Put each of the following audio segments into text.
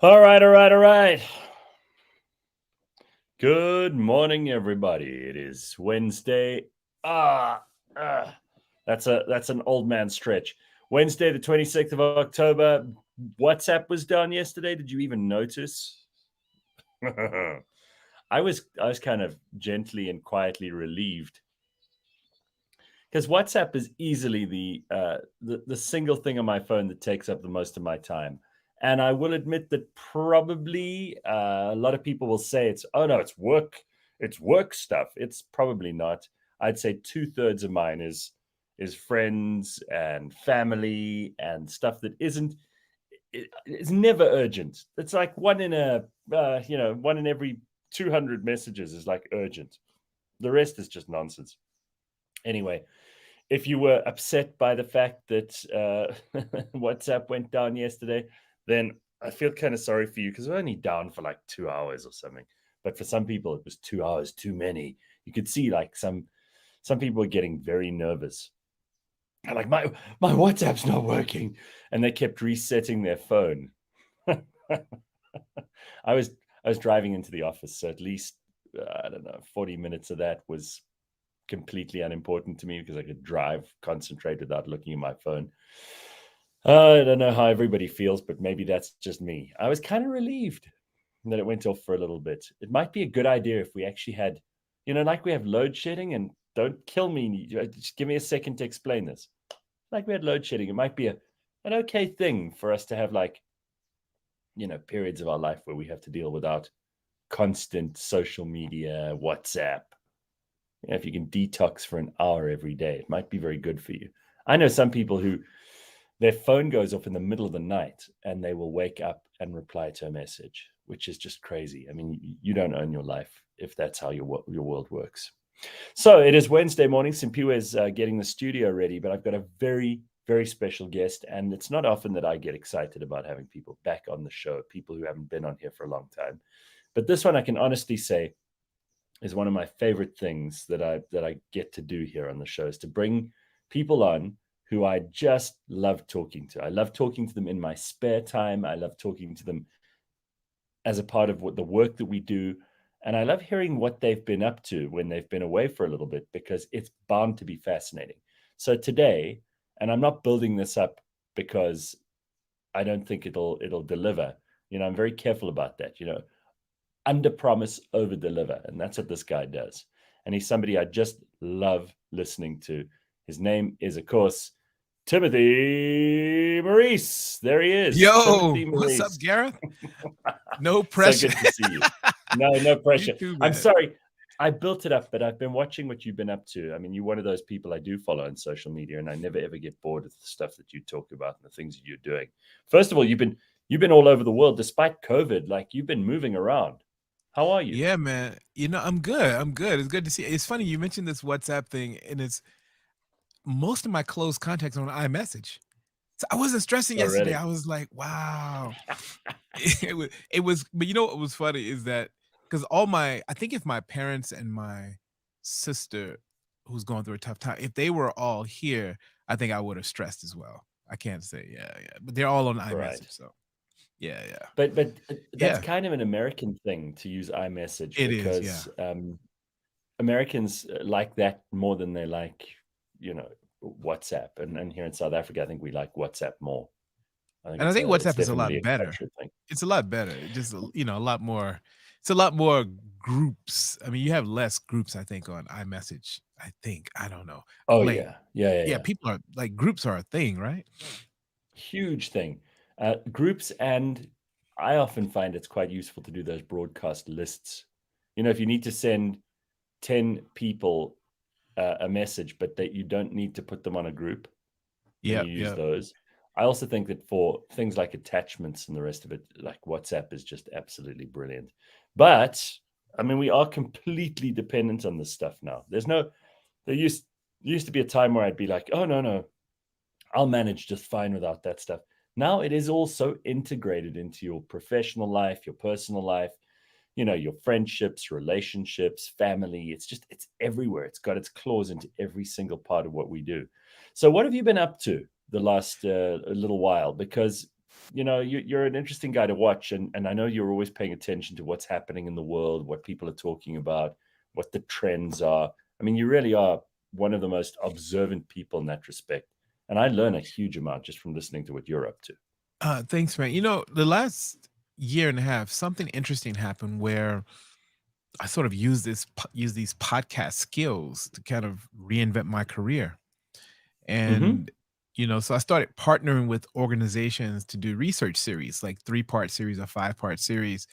All right, all right, all right. Good morning, everybody. It is Wednesday. Ah, ah. That's an old man stretch. Wednesday, the 26th of October. WhatsApp was down yesterday. Did you even notice? I was kind of gently and quietly relieved because WhatsApp is easily the single thing on my phone that takes up the most of my time. And I will admit that probably a lot of people will say it's work stuff. It's probably not. I'd say 2/3 of mine is friends and family and stuff that isn't. It's never urgent. It's like one in every 200 messages is like urgent. The rest is just nonsense. Anyway, if you were upset by the fact that WhatsApp went down yesterday, then I feel kind of sorry for you because we're only down for like 2 hours or something. But for some people, it was 2 hours too many. You could see like some people were getting very nervous. And like my WhatsApp's not working, and they kept resetting their phone. I was I was driving into the office, so at least I don't know 40 minutes of that was completely unimportant to me because I could drive, concentrate without looking at my phone. I don't know how everybody feels, but maybe that's just me. I was kind of relieved that it went off for a little bit. It might be a good idea if we actually had, like we have load shedding, and don't kill me. Just give me a second to explain this. Like we had load shedding, it might be an okay thing for us to have like, periods of our life where we have to deal without constant social media, WhatsApp. If you can detox for an hour every day, it might be very good for you. I know some people who their phone goes off in the middle of the night and they will wake up and reply to a message, which is just crazy. I mean, you don't own your life if that's how your world works. So it is Wednesday morning. Simphiwe is getting the studio ready, but I've got a very, very special guest. And it's not often that I get excited about having people back on the show, people who haven't been on here for a long time. But this one I can honestly say is one of my favorite things that I get to do here on the show, is to bring people on who I just love talking to. I love talking to them in my spare time. I love talking to them as a part of the work that we do. And I love hearing what they've been up to when they've been away for a little bit, because it's bound to be fascinating. So today, and I'm not building this up because I don't think it'll deliver. I'm very careful about that. Under promise, over deliver. And that's what this guy does. And he's somebody I just love listening to. His name is, of course, Timothy Maurice. There he is. Yo, Timothy what's up, Maurice. Gareth? No So pressure. good to see you. No You pressure. too, I'm man. sorry. I built it up, but I've been watching what you've been up to. I mean, you're one of those people I do follow on social media, and I never ever get bored of the stuff that you talk about and the things that you're doing. First of all, you've been all over the world despite COVID. Like, you've been moving around. How are you? Yeah, man. I'm good. I'm good. It's good to see. It's funny you mentioned this WhatsApp thing, and it's most of my close contacts on iMessage. So I wasn't stressing Oh, yesterday. really? I was like, wow. It was, but you know what was funny is that because I think if my parents and my sister, who's going through a tough time, if they were all here, I think I would have stressed as well. I can't say, yeah, yeah, but they're all on Right. iMessage, so yeah, yeah, But that's yeah. kind of an American thing to use iMessage, It is, yeah. because Americans like that more than they like, you know, WhatsApp. And here in South Africa, I think we like WhatsApp more. I think And I think it's WhatsApp is a definitely lot a better. cultural thing. It's a lot better. It just, a lot more it's a lot more groups. I mean, you have less groups, I think, on iMessage, I think. I don't know. Oh Like, yeah, yeah, yeah, yeah, yeah. people are like, groups are a thing, right? Huge thing. Groups, and I often find it's quite useful to do those broadcast lists. If you need to send 10 people a message, but that you don't need to put them on a group, then Yep, you use yep. those. I also think that for things like attachments and the rest of it, like WhatsApp is just absolutely brilliant. But I mean, we are completely dependent on this stuff now. There used to be a time where I'd be like, oh no, I'll manage just fine without that stuff. Now it is all so integrated into your professional life, your personal life, your friendships, relationships, family. It's everywhere. It's got its claws into every single part of what we do. So what have you been up to the last little while? Because you're an interesting guy to watch, and I know you're always paying attention to what's happening in the world, what people are talking about, what the trends are. I mean, you really are one of the most observant people in that respect, and I learn a huge amount just from listening to what you're up to. Thanks, man. The last year and a half, something interesting happened where I sort of use these podcast skills to kind of reinvent my career. Hmm. And so I started partnering with organizations to do research series, like 3-part series or 5-part series,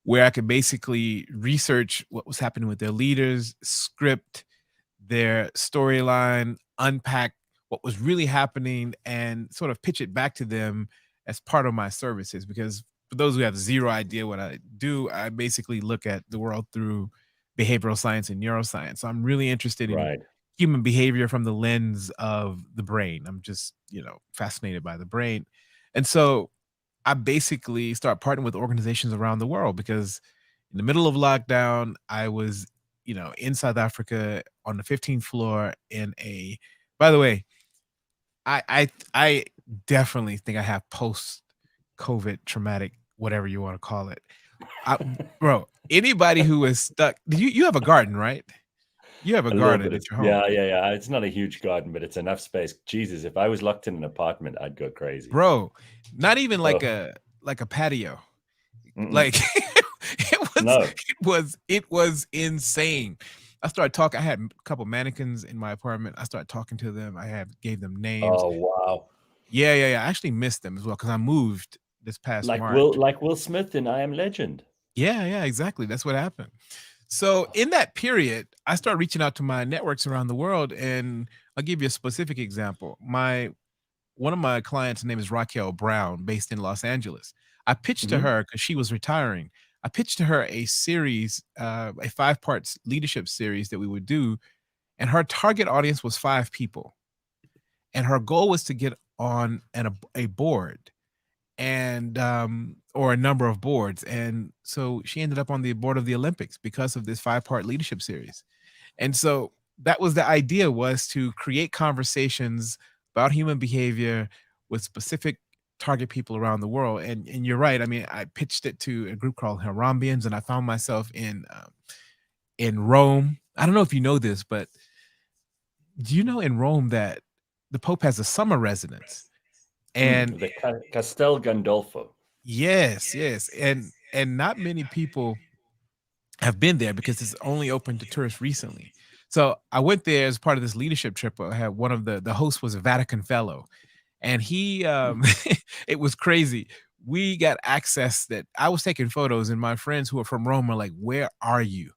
where I could basically research what was happening with their leaders, script their storyline, unpack what was really happening, and sort of pitch it back to them as part of my services. Because for those who have zero idea what I do, I basically look at the world through behavioral science and neuroscience. So I'm really interested in Right. human behavior from the lens of the brain. I'm just, fascinated by the brain. And so I basically start partnering with organizations around the world because in the middle of lockdown, I was, in South Africa on the 15th floor in a, by the way, I definitely think I have post COVID traumatic, whatever you want to call it. I, bro, anybody who is stuck, you have a garden, right? You have a A little bit. garden It's, at your home. yeah, yeah, yeah. It's not a huge garden, but it's enough space. Jesus, if I was locked in an apartment, I'd go crazy. Bro, not even like Oh, a patio. mm-mm. Like it was No. it was insane. I started talking. I had a couple mannequins in my apartment. I started talking to them. Gave them names. Oh, wow. Yeah, yeah, yeah. I actually missed them as well because I moved this past Like Will, March. like Will Smith in I Am Legend. Yeah, yeah, exactly. That's what happened. So in that period, I started reaching out to my networks around the world, and I'll give you a specific example. My One of my clients' name is Raquel Brown, based in Los Angeles. I pitched to Hmm. her because she was retiring. I pitched to her a series, a 5 parts leadership series that we would do, and her target audience was 5 people, and her goal was to get on a board and or a number of boards, and so she ended up on the board of the Olympics because of this 5-part leadership series. And so that was the idea, was to create conversations about human behavior with specific target people around the world. And you're right. I mean, I pitched it to a group called Harambeans, and I found myself in Rome. I don't know if you know this, but do you know in Rome that the Pope has a summer residence? And The Castel Gandolfo. yes, yes, and not many people have been there because it's only open to tourists recently. So I went there as part of this leadership trip. I had one of the host was a Vatican fellow, and he it was crazy. We got access that I was taking photos, and my friends who are from Rome are like, "Where are you?"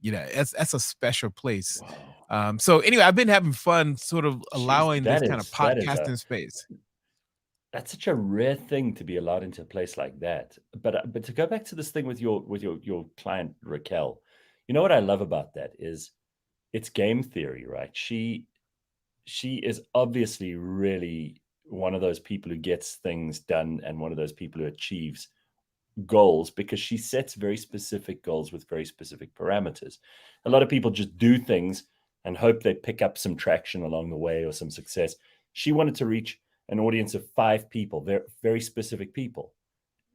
That's a special place. Wow. So anyway, I've been having fun, sort of Jeez, allowing this kind of that is a podcasting space. that's such a rare thing to be allowed into a place like that. But to go back to this thing with your client Raquel, you know what I love about that is it's game theory, right? She is obviously really one of those people who gets things done and one of those people who achieves goals because she sets very specific goals with very specific parameters. A lot of people just do things and hope they pick up some traction along the way or some success. She wanted to reach an audience of 5 people, very, very specific people,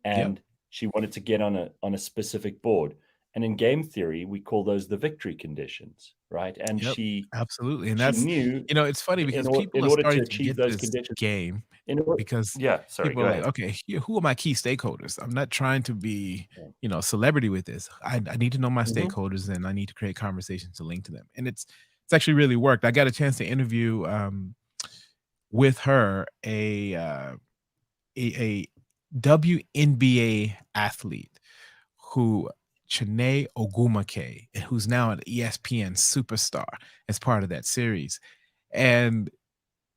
Yep, and she wanted to get on a specific board. And in game theory, we call those the victory conditions, right? And yep, absolutely. And she that's, knew it's funny because in people are order to starting to achieve get those this conditions, game in order, because yeah, sorry, people go are like, ahead. okay, who are my key stakeholders? I'm not trying to be, Yeah. a celebrity with this. I need to know my Mhm. stakeholders, and I need to create conversations to link to them. And it's actually really worked. I got a chance to interview with her a WNBA athlete who Chene Ogumake, who's now an ESPN superstar as part of that series. And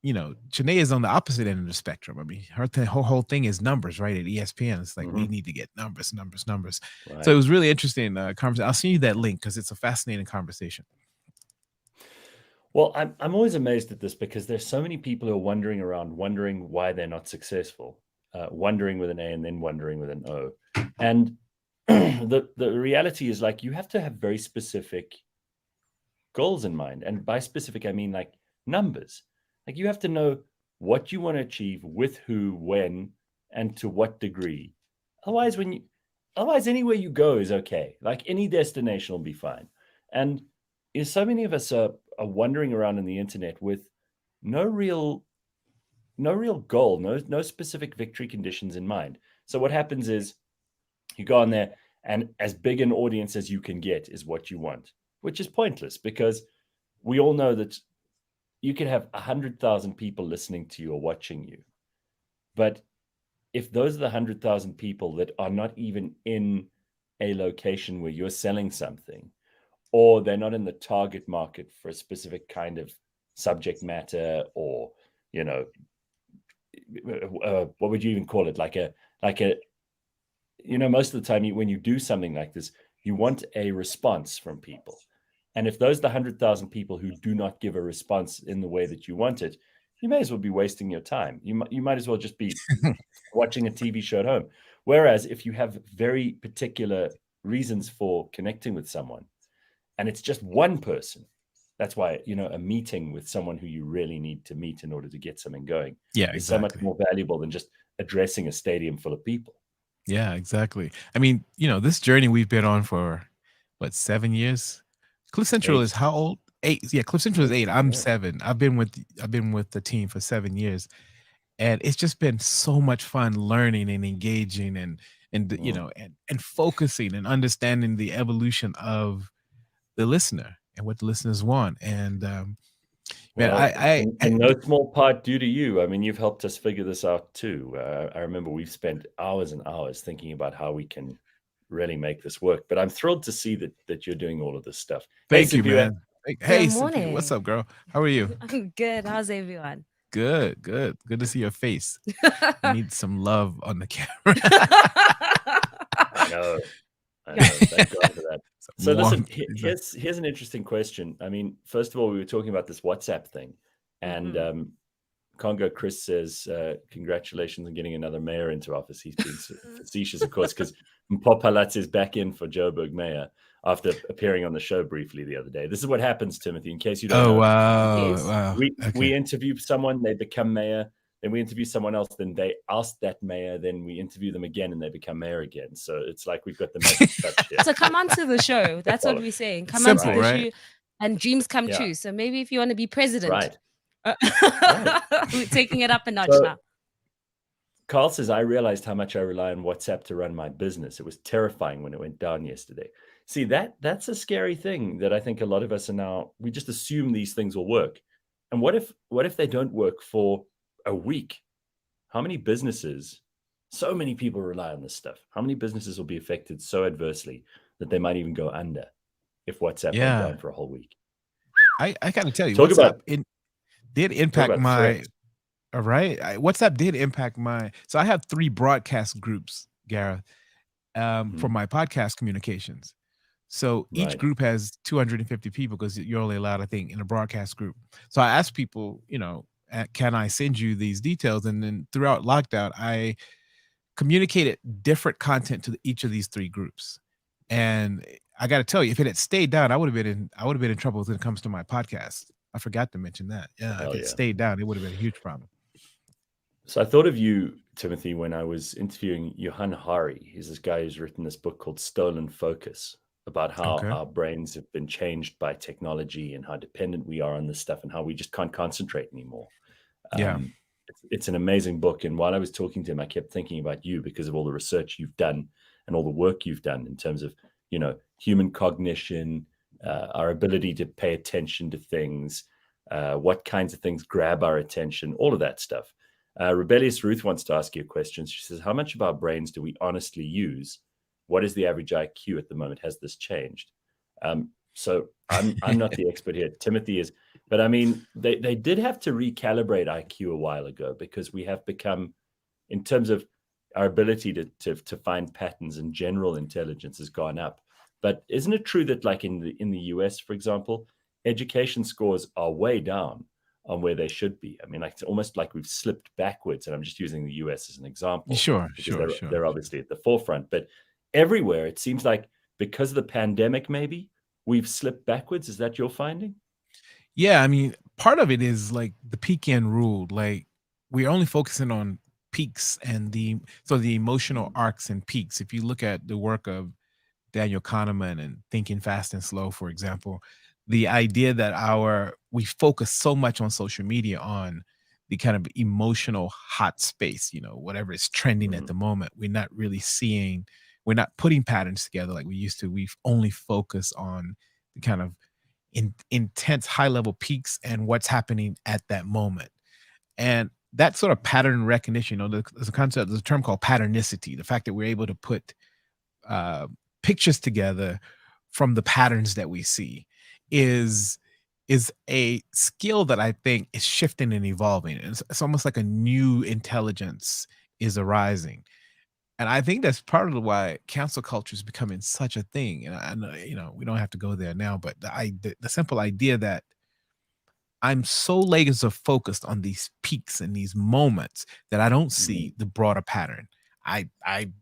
Janae is on the opposite end of the spectrum. I mean, her whole thing is numbers, right? At ESPN, it's like we Mhm. need to get numbers, numbers, numbers. So it Right. was really interesting conversation. I'll send you that link because it's a fascinating conversation. Well, I'm always amazed at this because there's so many people who are wandering around, wondering why they're not successful, wondering with an A and then wondering with an O. And the reality is like you have to have very specific goals in mind. And by specific, I mean like numbers. Like you have to know what you want to achieve with who, when, and to what degree. Otherwise, otherwise anywhere you go is okay. Like any destination will be fine. And so many of us are wandering around in the internet with no real goal, no specific victory conditions in mind. So what happens is you go on there, and as big an audience as you can get is what you want, which is pointless, because we all know that you can have 100,000 people listening to you or watching you. But if those are the 100,000 people that are not even in a location where you're selling something, or they're not in the target market for a specific kind of subject matter, or, what would you even call it? Like a, most of the time when you do something like this, you want a response from people. And if those are the 100,000 people who do not give a response in the way that you want it, you may as well be wasting your time. You might as well just be watching a TV show at home. Whereas if you have very particular reasons for connecting with someone, and it's just one person, that's why, a meeting with someone who you really need to meet in order to get something going is so much more valuable than just addressing a stadium full of people. Yeah, exactly. I mean, this journey we've been on for, what, 7 years? Cliff Central is how old? 8. Yeah, Cliff Central is 8. I'm 7. I've been with the team for 7 years, and it's just been so much fun learning and engaging and and focusing and understanding the evolution of the listener and what the listeners want. And man, well, in no small part due to you. I mean, you've helped us figure this out too. I remember we've spent hours and hours thinking about how we can really make this work. But I'm thrilled to see that you're doing all of this stuff. Thank you, man. Hey, Good morning. Simphiwe, what's up, girl? How are you? I'm good. How's everyone? Good. Good to see your face. I need some love on the camera. I know. Thank God for that. So listen, here's an interesting question. I mean, first of all, we were talking about this WhatsApp thing, and Congo Chris says, congratulations on getting another mayor into office. He's being facetious, of course, because Mpopalatz is back in for Joburg mayor after appearing on the show briefly the other day. This is what happens, Timothy, in case you don't know. Wow. We interview someone, they become mayor. Then we interview someone else, then they ask that mayor, then we interview them again and they become mayor again. So it's like we've got the magic touch here. So come onto the show. That's what we're saying. Come onto the show and dreams come true. So maybe if you want to be president. Right. We're taking it up a notch now. Carl says, I realized how much I rely on WhatsApp to run my business. It was terrifying when it went down yesterday. See, that's a scary thing that I think a lot of us are now, we just assume these things will work. And what if they don't work for a week? How many businesses, so many people rely on this stuff. How many businesses will be affected so adversely that they might even go under if WhatsApp went down for a whole week? I gotta tell you, WhatsApp did impact my, all right. WhatsApp did impact my, so I have 3 broadcast groups, Gareth, for my podcast communications. So each group has 250 people because you're only allowed, I think, in a broadcast group. So I asked people, can I send you these details? And then throughout lockdown, I communicated different content to each of these 3 groups. And I got to tell you, if it had stayed down, I would have been in trouble when it comes to my podcast. I forgot to mention that. Yeah, if it stayed down, it would have been a huge problem. So I thought of you, Timothy, when I was interviewing Johan Hari. He's this guy who's written this book called Stolen Focus, about how our brains have been changed by technology and how dependent we are on this stuff and how we just can't concentrate anymore. It's an amazing book. And while I was talking to him, I kept thinking about you because of all the research you've done and all the work you've done in terms of, human cognition, our ability to pay attention to things, what kinds of things grab our attention, all of that stuff. Rebellious Ruth wants to ask you a question. She says, how much of our brains do we honestly use? What is the average IQ at the moment? Has this changed? So I'm not the expert here. Timothy is, but I mean, they did have to recalibrate IQ a while ago because we have become, in terms of our ability to find patterns, and general intelligence has gone up. But isn't it true that, like in the US, for example, education scores are way down on where they should be? I mean, like it's almost like we've slipped backwards. And I'm just using the US as an example. Sure. They're obviously at the forefront, but everywhere it seems like because of the pandemic, maybe we've slipped backwards. Is that your finding? Yeah, I mean, part of it is like the peak end rule. Like we're only focusing on peaks and the emotional arcs and peaks. If you look at the work of Daniel Kahneman and Thinking Fast and Slow, for example, the idea that we focus so much on social media on the kind of emotional hot space, whatever is trending at the moment. We're not putting patterns together like we used to. We've only focused on the kind of intense high level peaks and what's happening at that moment. And that sort of pattern recognition, there's a term called patternicity, the fact that we're able to put pictures together from the patterns that we see is a skill that I think is shifting and evolving. It's almost like a new intelligence is arising. And I think that's part of why cancel culture is becoming such a thing. And I know, we don't have to go there now, but the simple idea that I'm so laser focused on these peaks and these moments that I don't see the broader pattern. I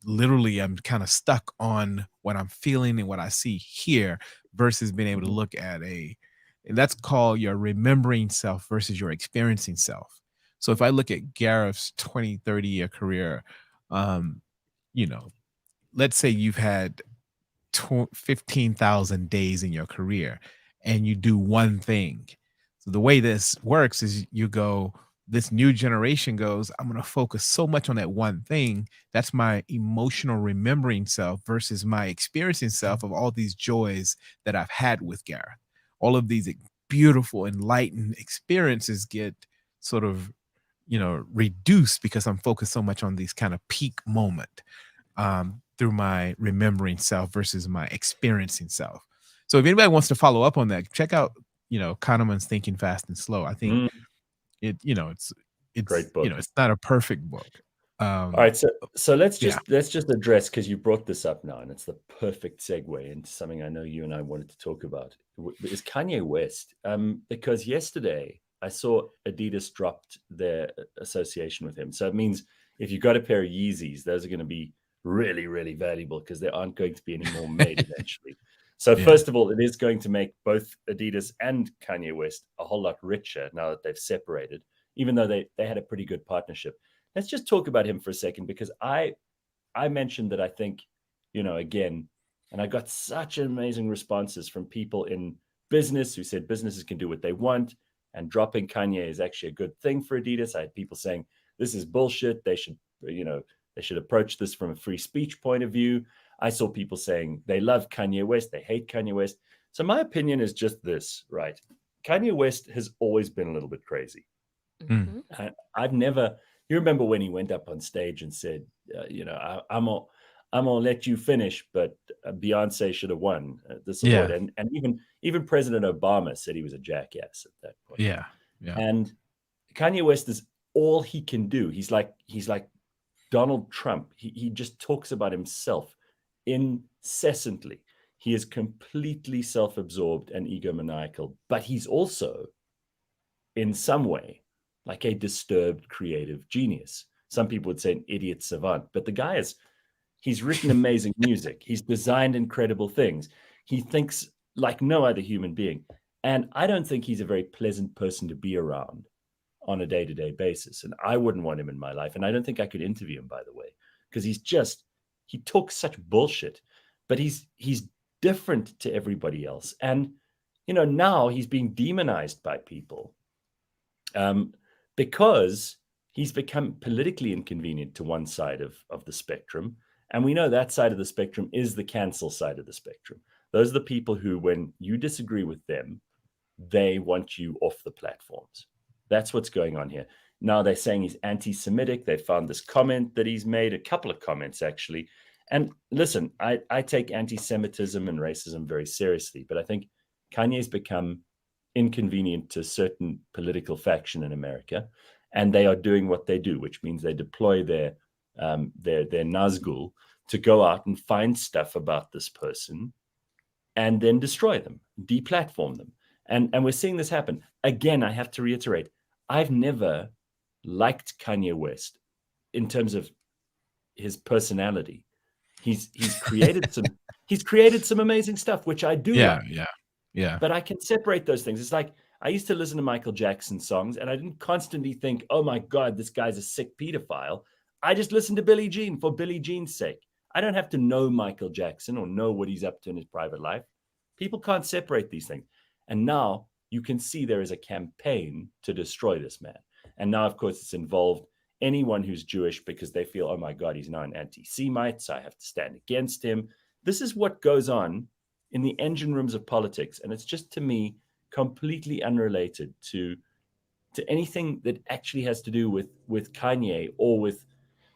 literally am kind of stuck on what I'm feeling and what I see here versus being able to look at and that's called your remembering self versus your experiencing self. So if I look at Gareth's 20, 30-year career, let's say you've had 15,000 days in your career and you do one thing. So the way this works is this new generation goes, I'm going to focus so much on that one thing. That's my emotional remembering self versus my experiencing self of all these joys that I've had with Gareth. All of these beautiful, enlightened experiences get sort of, reduced because I'm focused so much on these kind of peak moment through my remembering self versus my experiencing self. So if anybody wants to follow up on that, check out, Kahneman's Thinking Fast and Slow. I think it's great book. It's not a perfect book. All right, so let's just address, because you brought this up now, and it's the perfect segue into something I know you and I wanted to talk about. Is Kanye West? Because yesterday I saw Adidas dropped their association with him. So it means if you got a pair of Yeezys, those are going to be really, really valuable because there aren't going to be any more made eventually. So first of all, it is going to make both Adidas and Kanye West a whole lot richer now that they've separated, even though they had a pretty good partnership. Let's just talk about him for a second, because I mentioned that I think, again, and I got such amazing responses from people in business who said businesses can do what they want, and dropping Kanye is actually a good thing for Adidas. I had people saying this is bullshit. They should approach this from a free speech point of view. I saw people saying they love Kanye West, they hate Kanye West. So my opinion is just this, right? Kanye West has always been a little bit crazy. I've never. You remember when he went up on stage and said, I'm gonna let you finish, but Beyonce should have won this award. And even President Obama said he was a jackass at that point. Yeah. And Kanye West is all he can do. He's like Donald Trump. He just talks about himself incessantly. He is completely self-absorbed and egomaniacal, but he's also, in some way, like a disturbed creative genius. Some people would say an idiot savant, but the guy he's written amazing music. He's designed incredible things. He thinks like no other human being. And I don't think he's a very pleasant person to be around on a day-to-day basis. And I wouldn't want him in my life. And I don't think I could interview him, by the way, because he talks such bullshit, but he's different to everybody else. And, now he's being demonized by people because he's become politically inconvenient to one side of the spectrum. And we know that side of the spectrum is the cancel side of the spectrum. Those are the people who, when you disagree with them, they want you off the platforms. That's what's going on here. Now they're saying he's anti-Semitic. They found this comment that he's made, a couple of comments actually. And listen, I take anti-Semitism and racism very seriously, but I think Kanye's become inconvenient to a certain political faction in America, and they are doing what they do, which means they deploy their Nazgul to go out and find stuff about this person and then destroy them, deplatform them. And we're seeing this happen. Again, I have to reiterate, I've never liked Kanye West in terms of his personality. He's created some amazing stuff, which I do like. Yeah. But I can separate those things. It's like I used to listen to Michael Jackson songs, and I didn't constantly think, oh my God, this guy's a sick pedophile. I just listen to Billie Jean for Billie Jean's sake. I don't have to know Michael Jackson or know what he's up to in his private life. People can't separate these things. And now you can see there is a campaign to destroy this man. And now, of course, it's involved anyone who's Jewish because they feel, oh my God, he's now an anti-Semite, so I have to stand against him. This is what goes on in the engine rooms of politics. And it's just, to me, completely unrelated to anything that actually has to do with Kanye or with,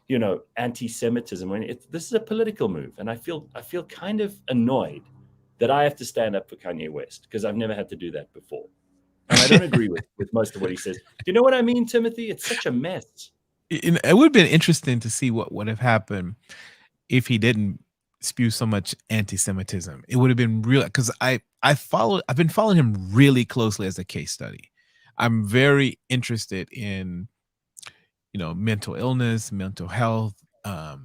you know, anti-Semitism. This is a political move. And I feel kind of annoyed that I have to stand up for Kanye West because I've never had to do that before. And I don't agree with most of what he says. Do you know what I mean, Timothy? It's such a mess. It would have been interesting to see what would have happened if he didn't spew so much anti-Semitism. It would have been real, because I've been following him really closely as a case study. I'm very interested in, you know, mental illness, mental health. I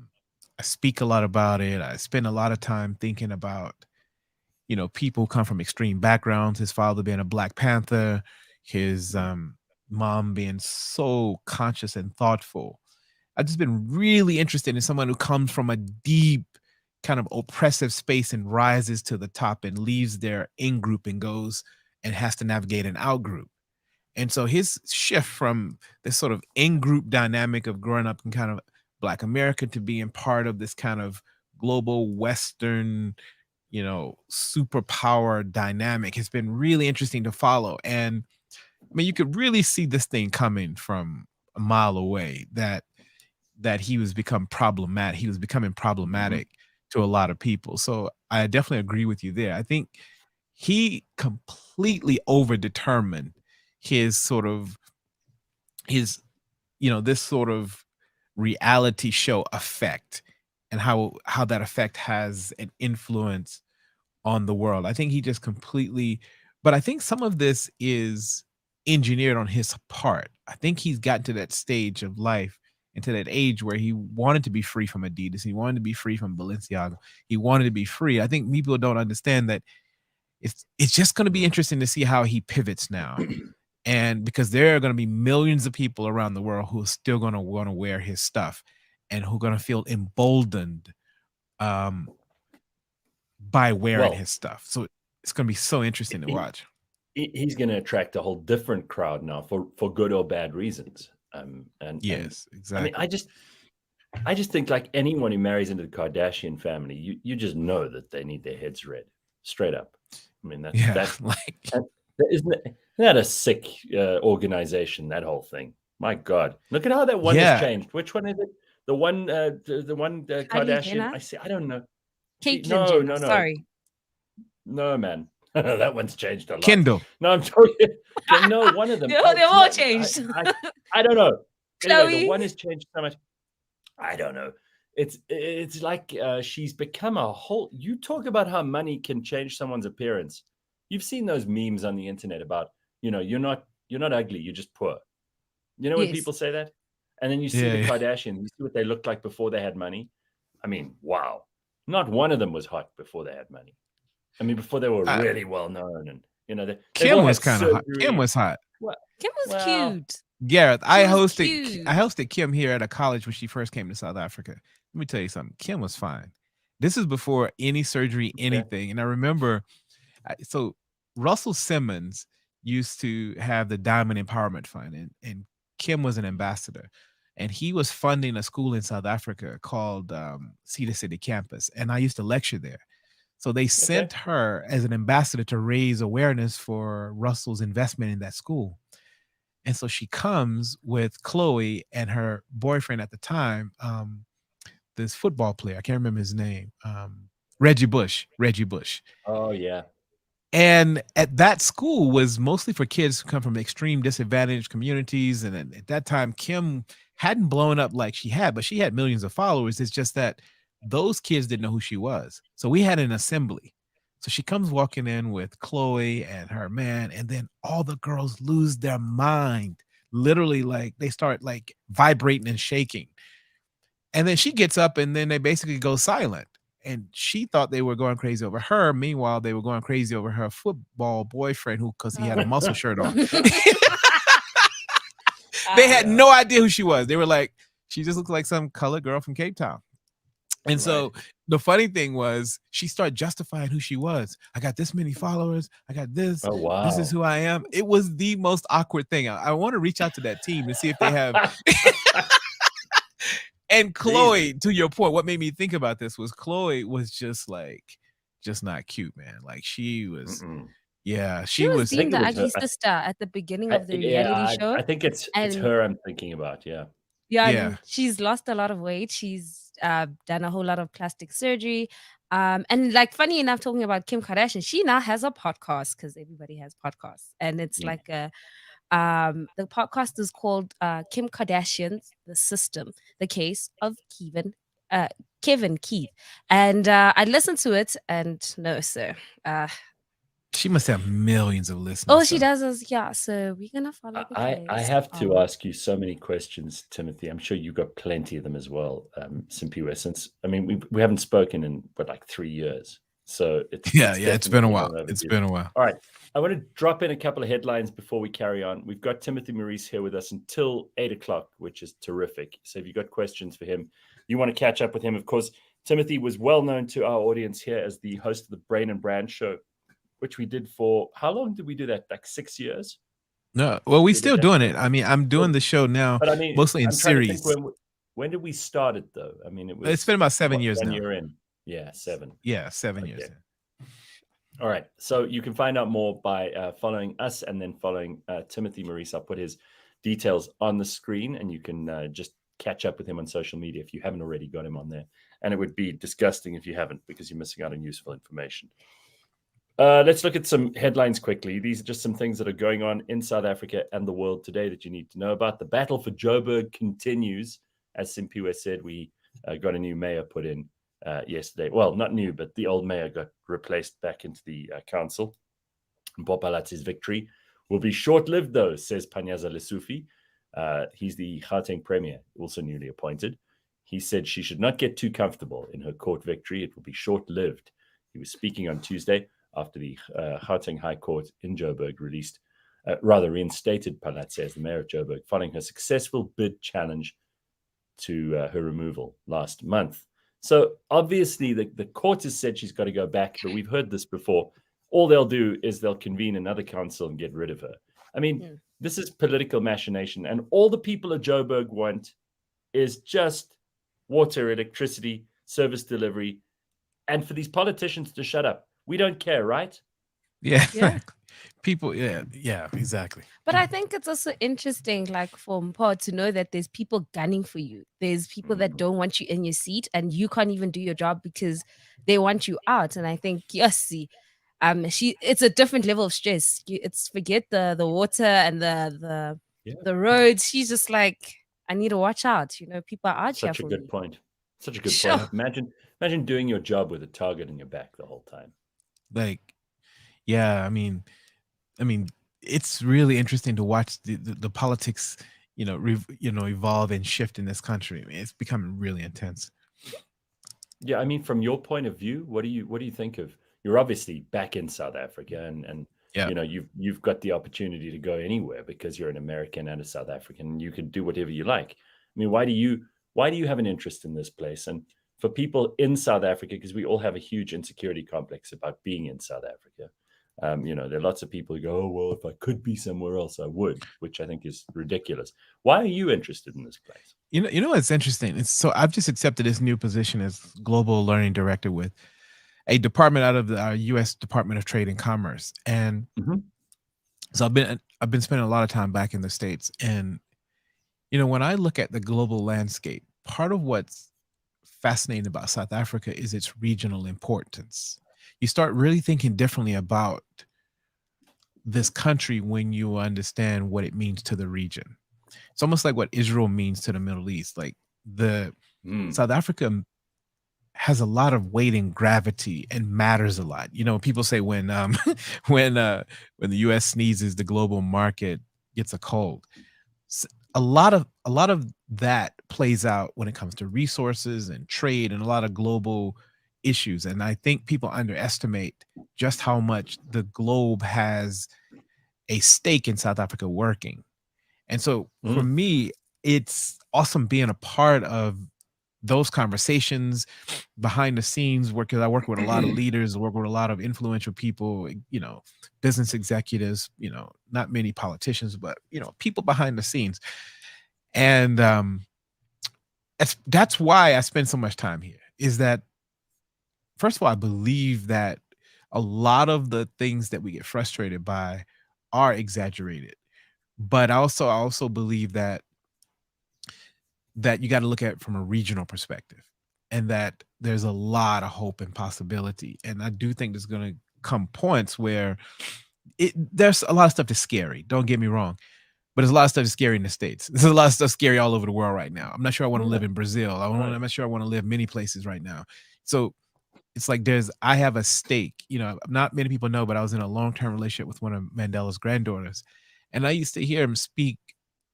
speak a lot about it. I spend a lot of time thinking about, you know, people come from extreme backgrounds. His father being a Black Panther, his mom being so conscious and thoughtful. I've just been really interested in someone who comes from a deep kind of oppressive space and rises to the top and leaves their in-group and goes and has to navigate an out-group. And so his shift from this sort of in-group dynamic of growing up in kind of Black America to being part of this kind of global Western, you know, superpower dynamic has been really interesting to follow. And I mean, you could really see this thing coming from a mile away, that he was becoming problematic to a lot of people. So I definitely agree with you there. I think he completely overdetermined his, you know, this sort of reality show effect and how that effect has an influence on the world. I think he just completely, but I think some of this is engineered on his part. I think he's gotten to that stage of life, into that age where he wanted to be free from Adidas. He wanted to be free from Balenciaga. He wanted to be free. I think people don't understand that it's just going to be interesting to see how he pivots now. And because there are going to be millions of people around the world who are still going to want to wear his stuff and who are going to feel emboldened by wearing his stuff. So it's going to be so interesting to watch. He's going to attract a whole different crowd now for good or bad reasons. Yes, exactly. I mean, I just think, like, anyone who marries into the Kardashian family, you just know that they need their heads read straight up. I mean, isn't that a sick organization, that whole thing? My God, look at how that one has changed. Which one is it? The one Kardashian. I don't know. Caitlyn, no. Sorry. No, man. That one's changed a lot. Kendall. No, I'm talking. No, one of them. They're all changed. I don't know. Chloe. Anyway, the one has changed so much. I don't know. It's like she's become a whole. You talk about how money can change someone's appearance. You've seen those memes on the internet about, you know, you're not ugly, you're just poor. You know when people say that, and then you see the Kardashians. You see what they looked like before they had money. I mean, wow. Not one of them was hot before they had money. I mean, before they were really well known, and you know, Kim was kind of hot. Kim was hot. Kim was cute. Gareth, I hosted Kim here at a college when she first came to South Africa. Let me tell you something. Kim was fine. This is before any surgery, anything. And I remember, so Russell Simmons used to have the Diamond Empowerment Fund, and Kim was an ambassador. And he was funding a school in South Africa called Cedar City Campus. And I used to lecture there. So they sent her as an ambassador to raise awareness for Russell's investment in that school. And so she comes with Chloe and her boyfriend at the time, this football player. I can't remember his name. Reggie Bush. Oh, yeah. And at that school was mostly for kids who come from extreme disadvantaged communities. And at that time, Kim hadn't blown up like she had, but she had millions of followers. It's just that those kids didn't know who she was. So we had an assembly. So she comes walking in with Chloe and her man, and then all the girls lose their mind. Literally, like, they start like vibrating and shaking. And then she gets up and then they basically go silent. And she thought they were going crazy over her. Meanwhile, they were going crazy over her football boyfriend, because he had a muscle shirt on. They had no idea who she was. They were like, She just looks like some colored girl from Cape Town. And Right. so the funny thing was she started justifying who she was. I got this many followers. I got this. Oh, wow. This is who I am. It was the most awkward thing. I want to reach out to that team and see if they have. And Chloe, to your point, what made me think about this was Chloe was just not cute, man. Like she was, yeah, She was deemed the was ugly her. sister at the beginning of the reality show. I think it's And her I'm thinking about. Yeah. yeah, Yeah. and she's lost a lot of weight. She's done a whole lot of plastic surgery. And like funny enough, talking about Kim Kardashian, she now has a podcast because everybody has podcasts, and it's like a the podcast is called Kim Kardashian's The System, The Case of Kevin Keith. And I listened to it, and no, sir. She must have millions of listeners. Oh, she does. Yeah. So we're gonna follow the case. I have to ask you so many questions, Timothy. I'm sure you've got plenty of them as well, Simphiwe. Since I mean, we haven't spoken in like 3 years, so it's been a while. It's been a while. All right, I want to drop in a couple of headlines before we carry on. We've got Timothy Maurice here with us until 8 o'clock, which is terrific. So if you've got questions for him, you want to catch up with him. Of course, Timothy was well known to our audience here as the host of the Brain and Brand Show, which we did for, how long did we do that? Like 6 years? No, well, we're still doing it. I mean, I'm doing the show now, but I mean, mostly in series. When did we start it though? I mean, it's been about 7 years now. 1 year in. Yeah, 7. Yeah, 7 years. All right. So you can find out more by following us and then following Timothy Maurice. I'll put his details on the screen, and you can just catch up with him on social media if you haven't already got him on there. And it would be disgusting if you haven't, because you're missing out on useful information. Let's look at some headlines quickly. These are just some things that are going on in South Africa and the world today that you need to know about. The battle for Joburg continues. As Simphiwe said, we got a new mayor put in yesterday. Well, not new, but the old mayor got replaced back into the council. Mpopalatsi's victory will be short-lived, though, says Panyaza Lesufi. He's the Gauteng premier, also newly appointed. He said she should not get too comfortable in her court victory. It will be short-lived. He was speaking on Tuesday after the Gauteng High Court in Joburg reinstated Palatsi as the mayor of Joburg following her successful bid challenge to her removal last month. So obviously the court has said she's got to go back, but we've heard this before. All they'll do is they'll convene another council and get rid of her. I mean, this is political machination, and all the people of Joburg want is just water, electricity, service delivery, and for these politicians to shut up. We don't care, right? Yeah. People, yeah, exactly. But I think it's also interesting, like for Mpo, to know that there's people gunning for you. There's people that don't want you in your seat, and you can't even do your job because they want you out. And I think, yes, it's a different level of stress. It's forget the water and the roads. She's just like, I need to watch out. You know, people are out here for me. Such a good point. Such a good point. Imagine doing your job with a target in your back the whole time. Like, yeah, I mean, it's really interesting to watch the politics, evolve and shift in this country. I mean, it's becoming really intense. Yeah, I mean, from your point of view, what do you think of? You're obviously back in South Africa, and you've got the opportunity to go anywhere because you're an American and a South African, and you can do whatever you like. I mean, why do you have an interest in this place? And for people in South Africa, because we all have a huge insecurity complex about being in South Africa. There are lots of people who go, oh, well, if I could be somewhere else, I would, which I think is ridiculous. Why are you interested in this place? You know what's interesting? So I've just accepted this new position as Global Learning Director with a department out of the U.S. Department of Trade and Commerce. And so I've been spending a lot of time back in the States. And, when I look at the global landscape, part of what's fascinating about South Africa is its regional importance. You start really thinking differently about this country when you understand what it means to the region. It's almost like what Israel means to the Middle East. Like South Africa has a lot of weight and gravity and matters a lot. People say when the U.S. sneezes, the global market gets a cold. A lot of that plays out when it comes to resources and trade and a lot of global issues. And I think people underestimate just how much the globe has a stake in South Africa working. And so for me, it's awesome being a part of those conversations behind the scenes, because I work with a lot of leaders, work with a lot of influential people, business executives, not many politicians, but people behind the scenes. And that's why I spend so much time here, is that, first of all, I believe that a lot of the things that we get frustrated by are exaggerated. But I also believe that you got to look at it from a regional perspective, and that there's a lot of hope and possibility. And I do think there's going to come points where there's a lot of stuff that's scary. Don't get me wrong. But there's a lot of stuff that's scary in the States. There's a lot of stuff scary all over the world right now. I'm not sure I want to live in Brazil. I'm not sure I want to live many places right now. So it's like I have a stake. Not many people know, but I was in a long-term relationship with one of Mandela's granddaughters. And I used to hear him speak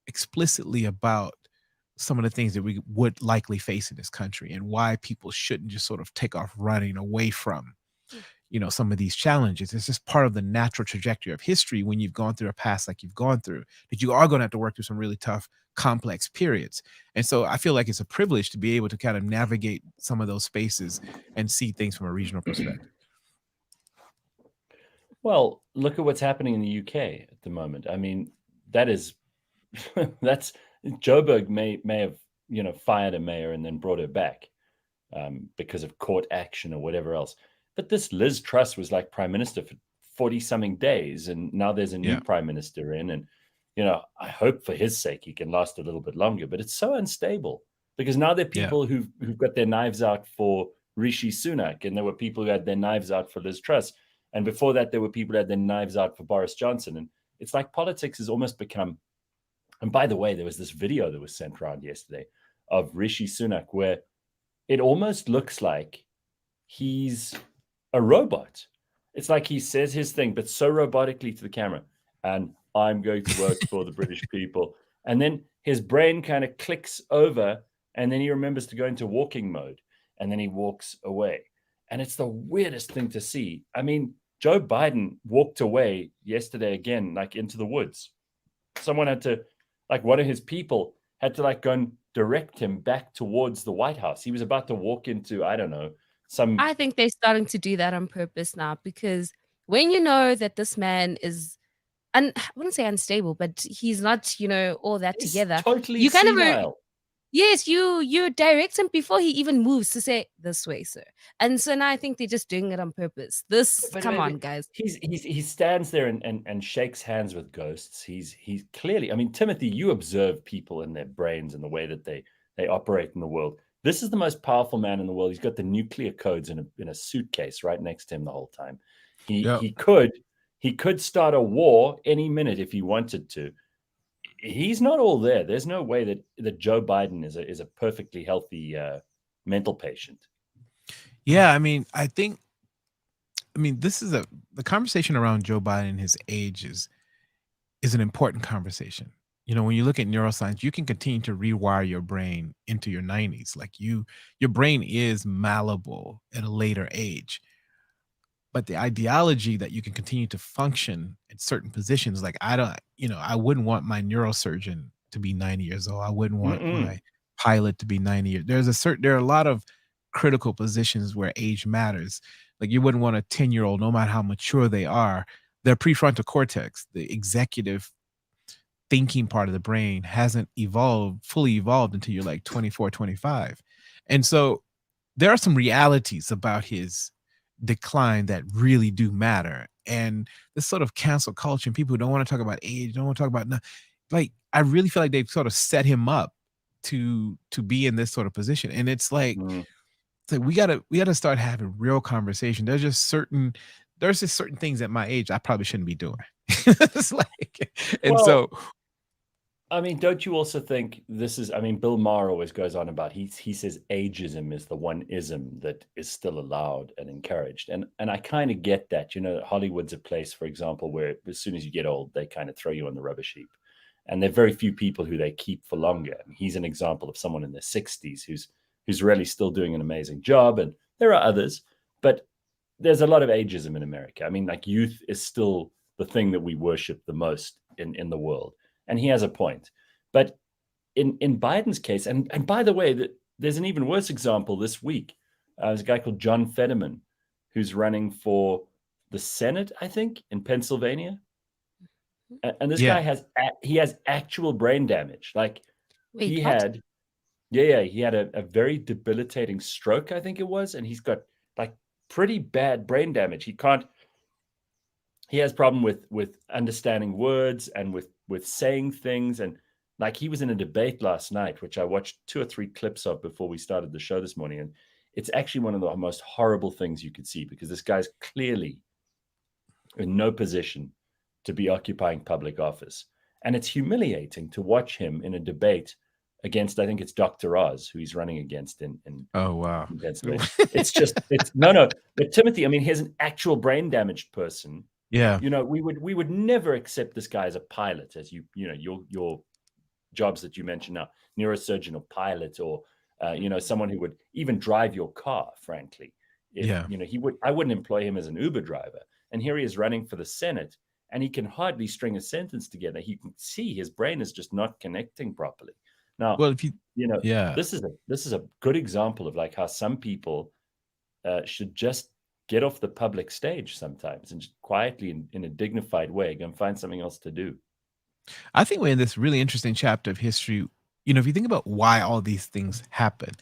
explicitly about some of the things that we would likely face in this country, and why people shouldn't just sort of take off running away from some of these challenges. It's just part of the natural trajectory of history when you've gone through a past like you've gone through, that you are going to have to work through some really tough, complex periods. And so I feel like it's a privilege to be able to kind of navigate some of those spaces and see things from a regional perspective. Well, look at what's happening in the UK at the moment. I mean, that's Joburg may have fired a mayor and then brought her back because of court action or whatever else. But this Liz Truss was like prime minister for 40-something days, and now there's a new prime minister in. And, I hope for his sake he can last a little bit longer. But it's so unstable, because now there are people who've got their knives out for Rishi Sunak, and there were people who had their knives out for Liz Truss. And before that, there were people who had their knives out for Boris Johnson. And it's like politics has almost become... And by the way, there was this video that was sent around yesterday of Rishi Sunak where it almost looks like he's a robot. It's like he says his thing, but so robotically to the camera. And I'm going to work for the British people. And then his brain kind of clicks over, and then he remembers to go into walking mode, and then he walks away. And it's the weirdest thing to see. I mean, Joe Biden walked away yesterday again, like into the woods. Someone had to, like one of his people had to like go and direct him back towards the White House. He was about to walk into, I don't know, I think they're starting to do that on purpose now, because when you know that this man is, I wouldn't say unstable, but he's not, all that he's together. totally You kind of senile. Yes, you direct him before he even moves to say, "This way, sir." And so now I think they're just doing it on purpose. Come on, guys. He stands there and shakes hands with ghosts. He's clearly, I mean, Timothy, you observe people in their brains and the way that they operate in the world. This is the most powerful man in the world. He's got the nuclear codes in a suitcase right next to him the whole time. He could start a war any minute if he wanted to. He's not all there. There's no way that Joe Biden is a perfectly healthy mental patient. Yeah, I mean, this is the conversation around Joe Biden and his age is an important conversation. When you look at neuroscience, you can continue to rewire your brain into your 90s. Like your brain is malleable at a later age. But the ideology that you can continue to function at certain positions, like I wouldn't want my neurosurgeon to be 90 years old. I wouldn't want my pilot to be 90 years. There are a lot of critical positions where age matters. Like you wouldn't want a 10-year-old, no matter how mature they are, their prefrontal cortex, the executive thinking part of the brain, hasn't fully evolved until you're like 24, 25. And so there are some realities about his decline that really do matter. And this sort of cancel culture and people who don't want to talk about age, don't want to talk about, like, I really feel like they've sort of set him up to be in this sort of position. And it's like, we gotta start having real conversation. There's just certain things at my age I probably shouldn't be doing. It's like, and so I mean, don't you also think this is, I mean, Bill Maher always goes on about, he says ageism is the one ism that is still allowed and encouraged. And I kind of get that. Hollywood's a place, for example, where as soon as you get old, they kind of throw you on the rubbish heap. And there are very few people who they keep for longer. I mean, he's an example of someone in their 60s who's really still doing an amazing job. And there are others, but there's a lot of ageism in America. I mean, like, youth is still the thing that we worship the most in the world. And he has a point. But in Biden's case, and by the way, there's an even worse example this week. There's a guy called John Fetterman who's running for the Senate, I think, in Pennsylvania. And this guy has actual brain damage. Like Wait, he what? had, he had a very debilitating stroke, I think it was, and he's got like pretty bad brain damage. He has problem with understanding words and with saying things. And like he was in a debate last night, which I watched 2 or 3 clips of before we started the show this morning. And it's actually one of the most horrible things you could see, because this guy's clearly in no position to be occupying public office. And it's humiliating to watch him in a debate against, I think it's Dr. Oz, who he's running against in Oh, wow. in Pennsylvania. It's no. But Timothy, I mean, here's an actual brain damaged person. Yeah. You know, we would never accept this guy as a pilot, as you know, your jobs that you mentioned now, neurosurgeon or pilot, or you know, someone who would even drive your car, frankly. If, you know, I wouldn't employ him as an Uber driver. And here he is running for the Senate, and he can hardly string a sentence together. He can see his brain is just not connecting properly. Now, well, if you know, this is a good example of like how some people should just get off the public stage sometimes and just quietly in a dignified way go and find something else to do. I think we're in this really interesting chapter of history. You know, if you think about why all these things happen,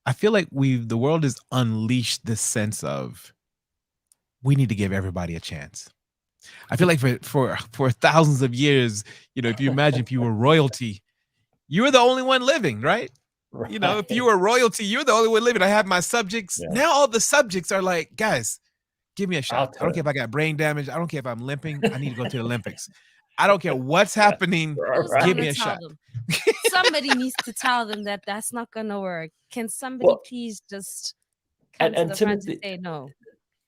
I feel like the world has unleashed this sense of we need to give everybody a chance. I feel like for thousands of years, you know, if you imagine if you were royalty, you were the only one living, right? You know, if you were royalty, you're the only one living. I have my subjects. Yeah. Now all the subjects are like, guys, give me a shot. I don't care if I got brain damage. I don't care if I'm limping. I need to go to the Olympics. I don't care what's happening. Give me a shot. Somebody needs to tell them that that's not going to work. Can somebody please just come to the front and say no?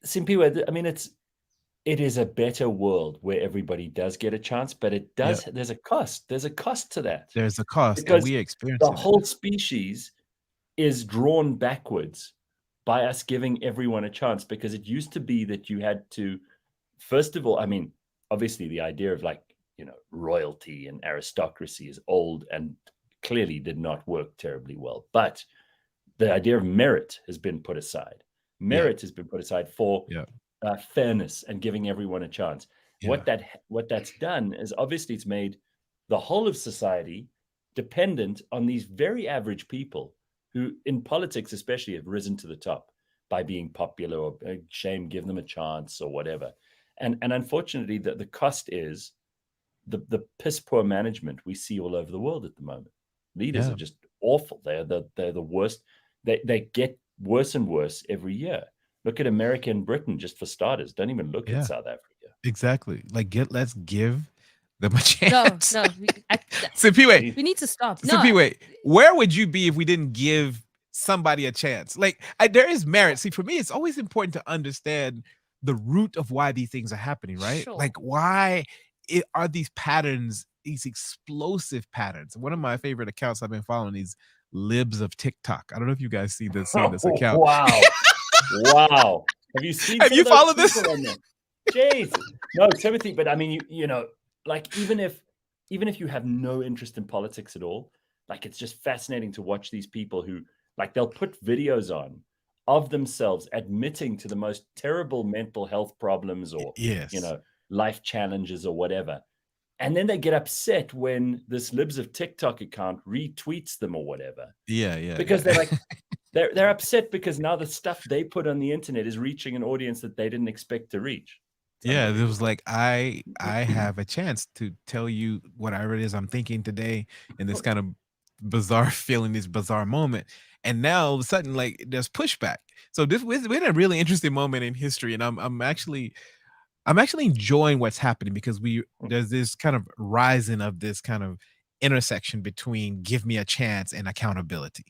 Simphiwe, I mean, it is a better world where everybody does get a chance, but it does. There's a cost. There's a cost to that. There's a cost, because and we experience the whole species is drawn backwards by us giving everyone a chance. Because it used to be that you had to, first of all, I mean, obviously the idea of like, you know, royalty and aristocracy is old and clearly did not work terribly well. But the idea of merit has been put aside. Merit has been put aside for fairness and giving everyone a chance. What that's done is obviously it's made the whole of society dependent on these very average people who in politics especially have risen to the top by being popular, or shame, give them a chance or whatever. And unfortunately the cost is the piss poor management we see all over the world at the moment. Leaders are just awful. They're the worst. They get worse and worse every year. Look at America and Britain, just for starters. Don't even look at South Africa. Exactly. Like, let's give them a chance. No. Simphiwe, we need to stop. Simphiwe, where would you be if we didn't give somebody a chance? Like, there is merit. See, for me, it's always important to understand the root of why these things are happening, right? Sure. Like, why are these patterns, these explosive patterns? One of my favorite accounts I've been following is Libs of TikTok. I don't know if you guys see this account. Wow. Wow. Have you seen? Have you followed this? Jesus. No, Timothy, but I mean, you know, like even if you have no interest in politics at all, like it's just fascinating to watch these people who like they'll put videos on of themselves admitting to the most terrible mental health problems or you know, life challenges or whatever. And then they get upset when this Libs of TikTok account retweets them or whatever. Because they're like they're upset because now the stuff they put on the internet is reaching an audience that they didn't expect to reach. Yeah, it was like I have a chance to tell you whatever it is I'm thinking today in this kind of bizarre feeling, this bizarre moment. And now all of a sudden, like there's pushback. So we're in a really interesting moment in history, and I'm actually enjoying what's happening because there's this kind of rising of this kind of intersection between give me a chance and accountability.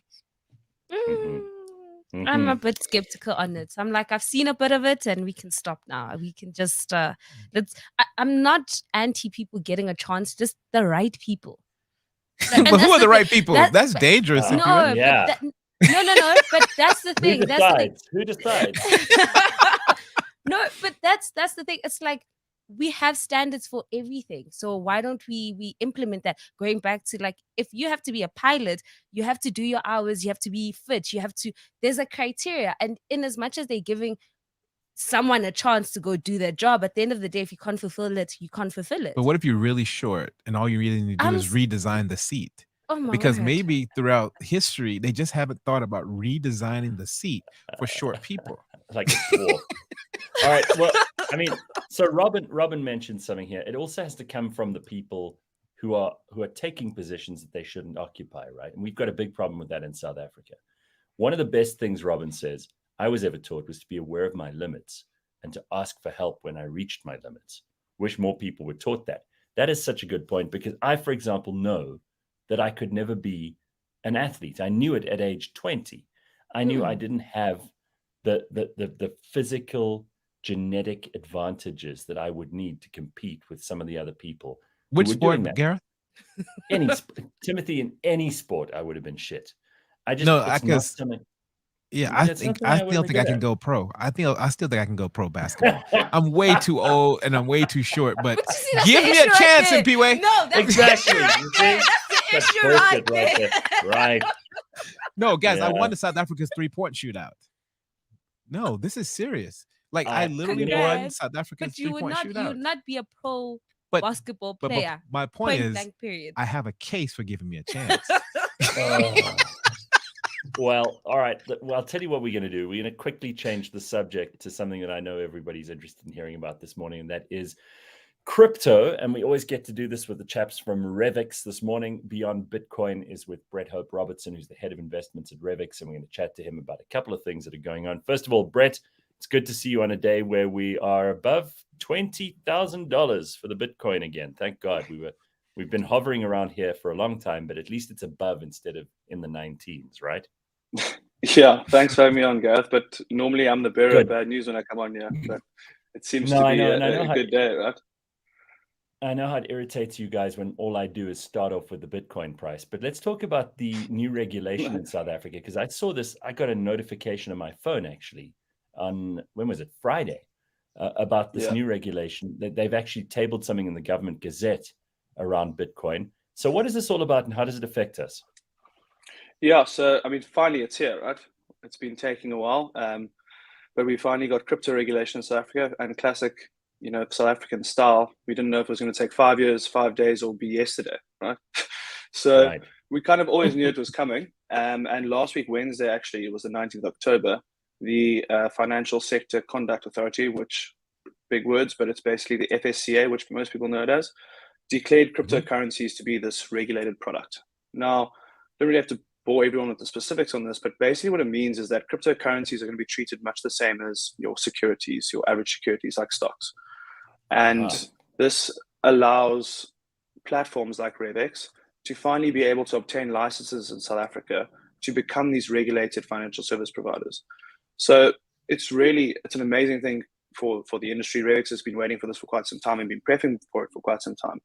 I'm a bit skeptical on it. I'm like, I've seen a bit of it and we can stop now. We can just I'm not anti people getting a chance, just the right people. But who are the right people? That's dangerous. No, but that's the thing. Who decides? No, but that's the thing. It's like we have standards for everything. So why don't we implement that? Going back to, like, if you have to be a pilot, you have to do your hours, you have to be fit, there's a criteria. And in as much as they're giving someone a chance to go do their job, at the end of the day, if you can't fulfill it, you can't fulfill it. But what if you're really short and all you really need to do is redesign the seat? Oh my Because word. maybe throughout history, they just haven't thought about redesigning the seat for short people. Like a dwarf. All right. Well, I mean, so Robin mentioned something here. It also has to come from the people who are taking positions that they shouldn't occupy, right? And we've got a big problem with that in South Africa. One of the best things Robin says I was ever taught was to be aware of my limits and to ask for help when I reached my limits. Wish more people were taught that. That is such a good point, because I, for example, know that I could never be an athlete. I knew it at age 20. I knew I didn't have the physical genetic advantages that I would need to compete with some of the other people. Which sport, Gareth? Timothy, in any sport, I would have been shit. I still think I can go pro. I still think I can go pro basketball. I'm way too old and I'm way too short, but give me a chance, Simphiwe. No, that's exactly. That's the issue right there. Right. No, guys, I won the South Africa's 3-point shootout. No, this is serious. Like, I literally won South Africa's 3-point shootout. You would not be a pro basketball player. But my point is, I have a case for giving me a chance. Well, all right. Well, I'll tell you what we're going to do. We're going to quickly change the subject to something that I know everybody's interested in hearing about this morning, and that is crypto. And we always get to do this with the chaps from Revix. This morning, Beyond Bitcoin is with Brett Hope Robertson, who's the head of investments at Revix, and we're going to chat to him about a couple of things that are going on. First of all, Brett, it's good to see you on a day where we are above $20,000 for the Bitcoin again. Thank God. We've been hovering around here for a long time, but at least it's above instead of in the 19s, right? Yeah, thanks for having me on, Gareth. But normally I'm the bearer of bad news when I come on here. But it seems to be a good day, right? I know how it irritates you guys when all I do is start off with the Bitcoin price. But let's talk about the new regulation in South Africa, because I saw this. I got a notification on my phone actually on, when was it? Friday, about this new regulation. They've actually tabled something in the government gazette around Bitcoin. So what is this all about and how does it affect us? Yeah, so I mean, finally it's here, right? It's been taking a while, but we finally got crypto regulation in South Africa, and classic, South African style. We didn't know if it was going to take 5 years, 5 days, or be yesterday, right? So we kind of always knew it was coming. And last week, Wednesday, actually, it was the 19th of October, the Financial Sector Conduct Authority, which big words, but it's basically the FSCA, which most people know it as, declared cryptocurrencies to be this regulated product. Now, don't really have to bore everyone with the specifics on this, but basically what it means is that cryptocurrencies are going to be treated much the same as your securities, your average securities like stocks. And this allows platforms like Revix to finally be able to obtain licenses in South Africa to become these regulated financial service providers. So it's an amazing thing for the industry. Revix has been waiting for this for quite some time and been prepping for it for quite some time.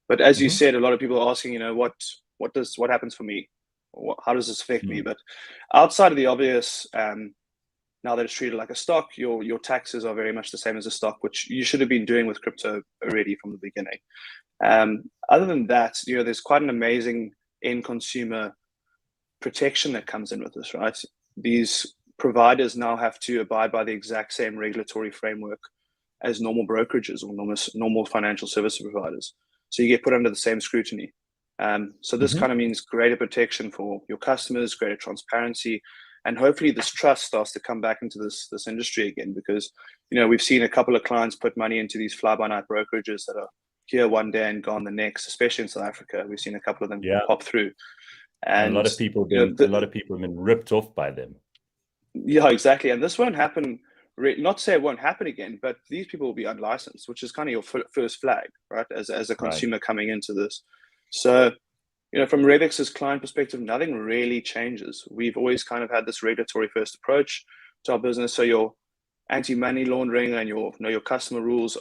But as you said, a lot of people are asking, what happens for me? How does this affect me? But outside of the obvious, now that it's treated like a stock, your taxes are very much the same as a stock, which you should have been doing with crypto already from the beginning. Other than that, there's quite an amazing end consumer protection that comes in with this, right? These providers now have to abide by the exact same regulatory framework as normal brokerages or normal financial service providers. So you get put under the same scrutiny. So this kind of means greater protection for your customers, greater transparency, and hopefully this trust starts to come back into this industry again, because we've seen a couple of clients put money into these fly-by-night brokerages that are here one day and gone the next, especially in South Africa. We've seen a couple of them pop through, and a lot of people have been ripped off by them. Yeah, exactly. And this won't happen. Not to say it won't happen again, but these people will be unlicensed, which is kind of your first flag, right? As a consumer coming into this. So, from Revix's client perspective, nothing really changes. We've always kind of had this regulatory first approach to our business. So your anti-money laundering and your customer rules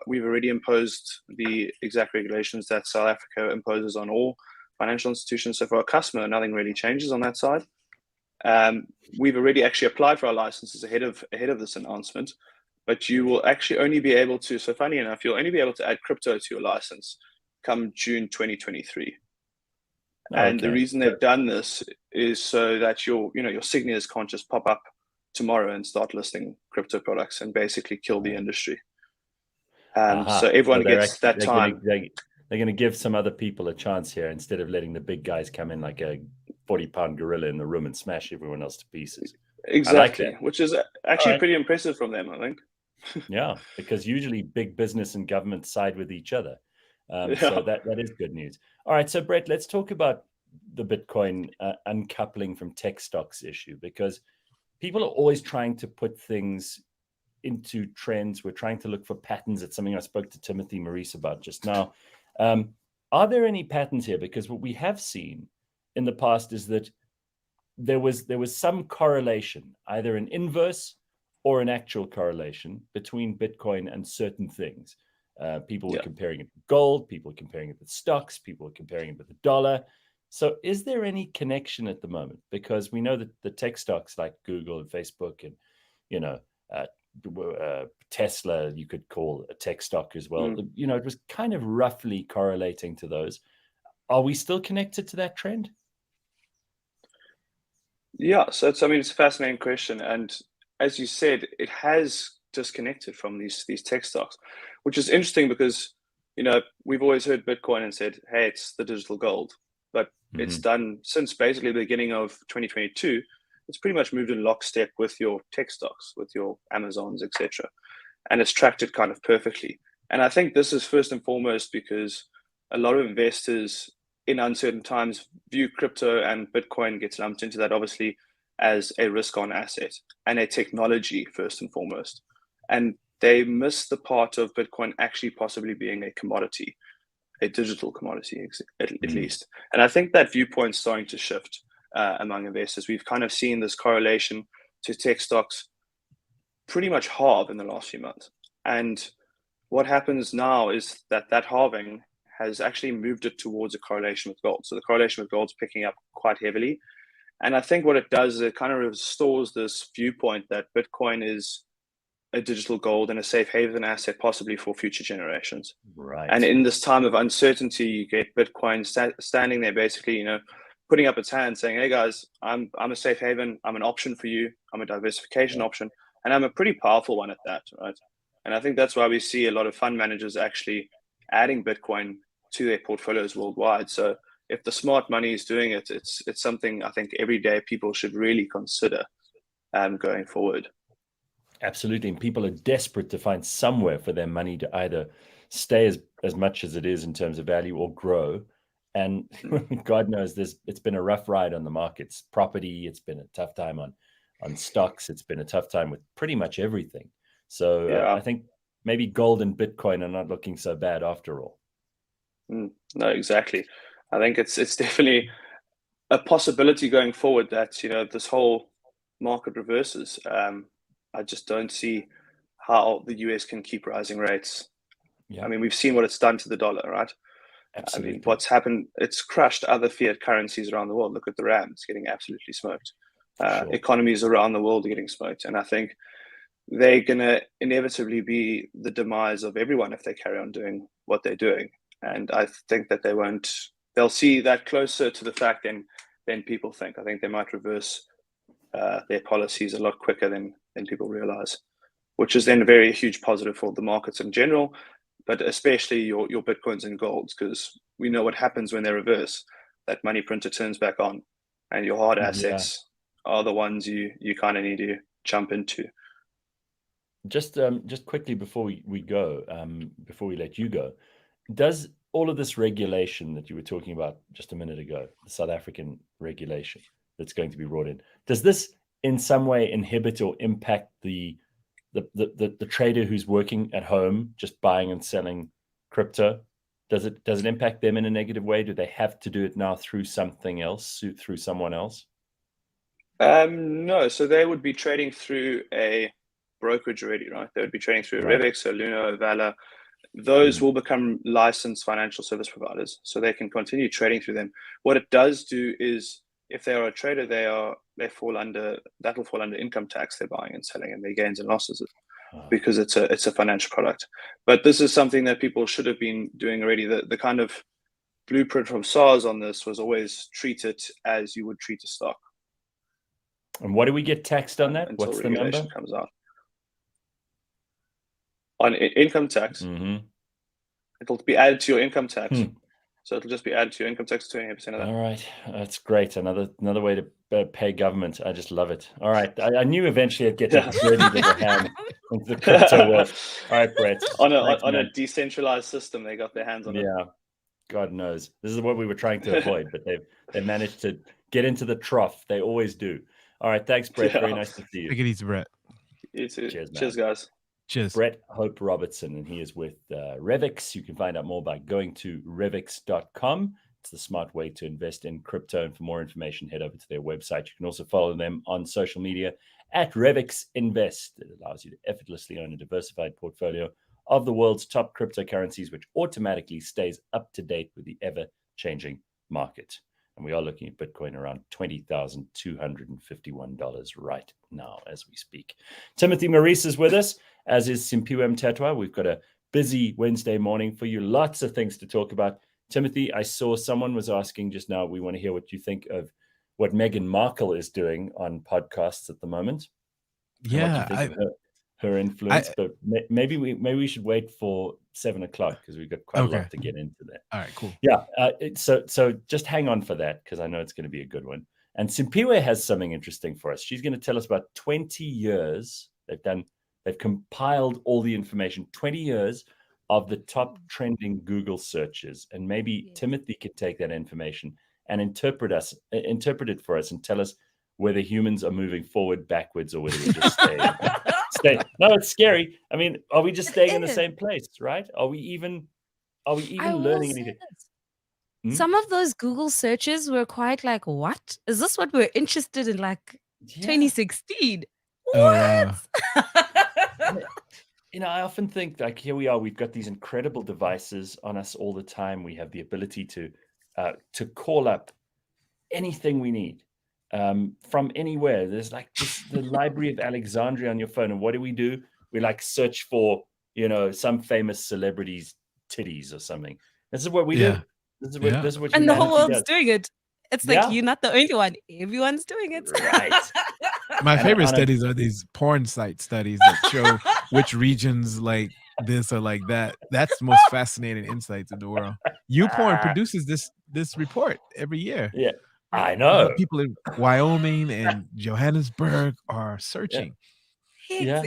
we've already imposed the exact regulations that South Africa imposes on all financial institutions. So for our customer, nothing really changes on that side. We've already actually applied for our licenses ahead of this announcement, but you will actually only be able to, so funny enough, you'll only be able to add crypto to your license come June 2023. And the reason they've done this is so that your signatures can't just pop up tomorrow and start listing crypto products and basically kill the industry. So everyone gets that time. They're going to give some other people a chance here instead of letting the big guys come in like a 40-pound gorilla in the room and smash everyone else to pieces. Exactly, which is actually pretty impressive from them, I think. Yeah, because usually big business and government side with each other. So that is good news. All right, so Brett, let's talk about the Bitcoin uncoupling from tech stocks issue, because people are always trying to put things into trends. We're trying to look for patterns. It's something I spoke to Timothy Maurice about just now. Are there any patterns here? Because what we have seen in the past is that there was some correlation, either an inverse or an actual correlation between Bitcoin and certain things. People were comparing it with gold, people were comparing it with stocks, people were comparing it with the dollar. So is there any connection at the moment? Because we know that the tech stocks like Google and Facebook and, Tesla, you could call a tech stock as well. It was kind of roughly correlating to those. Are we still connected to that trend? Yeah, so it's a fascinating question. And as you said, it has disconnected from these tech stocks, which is interesting because, we've always heard Bitcoin and said, hey, it's the digital gold. But it's done since basically the beginning of 2022. It's pretty much moved in lockstep with your tech stocks, with your Amazons, etc. And it's tracked it kind of perfectly. And I think this is first and foremost because a lot of investors in uncertain times view crypto, and Bitcoin gets lumped into that obviously as a risk-on asset and a technology first and foremost. And they miss the part of Bitcoin actually possibly being a commodity, a digital commodity at least. And I think that viewpoint's starting to shift among investors. We've kind of seen this correlation to tech stocks pretty much halve in the last few months. And what happens now is that halving has actually moved it towards a correlation with gold. So the correlation with gold's picking up quite heavily. And I think what it does is it kind of restores this viewpoint that Bitcoin is a digital gold and a safe haven asset, possibly for future generations. Right. And in this time of uncertainty, you get Bitcoin standing there, basically, putting up its hand, saying, "Hey guys, I'm a safe haven. I'm an option for you. I'm a diversification option, and I'm a pretty powerful one at that." Right. And I think that's why we see a lot of fund managers actually adding Bitcoin to their portfolios worldwide. So if the smart money is doing it, it's something I think every day people should really consider going forward. Absolutely. And people are desperate to find somewhere for their money to either stay as much as it is in terms of value or grow. And God knows it's been a rough ride on the markets. Property, it's been a tough time on stocks. It's been a tough time with pretty much everything. So I think maybe gold and Bitcoin are not looking so bad after all. No, exactly. I think it's definitely a possibility going forward that, this whole market reverses. I just don't see how the US can keep rising rates. Yeah. I mean, we've seen what it's done to the dollar, right? Absolutely. I mean, what's happened, it's crushed other fiat currencies around the world. Look at the rand, it's getting absolutely smoked. Economies around the world are getting smoked. And I think they're going to inevitably be the demise of everyone if they carry on doing what they're doing. And I think that they'll see that closer to the fact than people think. I think they might reverse their policies a lot quicker than people realize, which is then a very huge positive for the markets in general, but especially your Bitcoins and golds, because we know what happens when they reverse. That money printer turns back on, and your hard assets are the ones you kind of need to jump into. Just quickly before we go, before we let you go, does all of this regulation that you were talking about just a minute ago, the South African regulation that's going to be brought in, does this in some way inhibit or impact the trader who's working at home, just buying and selling crypto? Does it impact them in a negative way? Do they have to do it now through something else, through someone else? No, so they would be trading through a brokerage already, right? They would be trading through a Revix, a Luna, a Vala. Those will become licensed financial service providers, so they can continue trading through them. What it does do is, if they are a trader, that'll fall under income tax. They're buying and selling, and their gains and losses. because it's a financial product. But this is something that people should have been doing already. The kind of blueprint from SARS on this was always treat it as you would treat a stock. And what do we get taxed on that? Until What's the regulation number? comes out. On income tax, it'll be added to your income tax. So it'll just be added to your income tax, 28% of that. All right, that's great. Another way to pay government. I just love it. All right, I knew eventually I'd get to dirty little hand into the crypto world. All right, Brett. On a decentralized system, they got their hands on it. Yeah, God knows. This is what we were trying to avoid, but they managed to get into the trough. They always do. All right, thanks, Brett. Very nice to see you. Take it easy, Brett. You too. Cheers, man. Cheers, guys. Cheers. Brett Hope Robertson, and he is with Revix. You can find out more by going to revix.com. It's the smart way to invest in crypto. And for more information, head over to their website. You can also follow them on social media at Revix Invest. It allows you to effortlessly own a diversified portfolio of the world's top cryptocurrencies, which automatically stays up to date with the ever-changing market. And we are looking at Bitcoin around $20,251 right now as we speak. Timothy Maurice is with us, as is Simphiwe Mtetwa. We've got a busy Wednesday morning for you. Lots of things to talk about. Timothy, I saw someone was asking just now, we want to hear what you think of what Meghan Markle is doing on podcasts at the moment. Yeah, what you think of her influence, but maybe we should wait for 7 o'clock because we've got quite a lot to get into there. All right, cool. Yeah, so just hang on for that because I know it's going to be a good one. And Simphiwe has something interesting for us. She's going to tell us about 20 years. They've compiled all the information, 20 years of the top trending Google searches, and maybe Timothy could take that information and interpret it for us and tell us whether humans are moving forward, backwards, or whether we just stay. No, it's scary. I mean, are we just staying in the same place, right? Are we even learning anything? Some of those Google searches were quite like, what? Is this what we're interested in? Like 2016? What? You know, I often think like here we are, we've got these incredible devices on us all the time. We have the ability to call up anything we need. From anywhere. There's like the Library of Alexandria on your phone. And what do? We like search for, some famous celebrity's titties or something. This is what we do. This is what and the whole world's does. doing it. It's like you're not the only one. Everyone's doing it. Right. My favorite studies are these porn site studies that show which regions like this or like that. That's the most fascinating insights in the world. YouPorn produces this report every year. Yeah. I know. People in Wyoming and Johannesburg are searching. Yeah.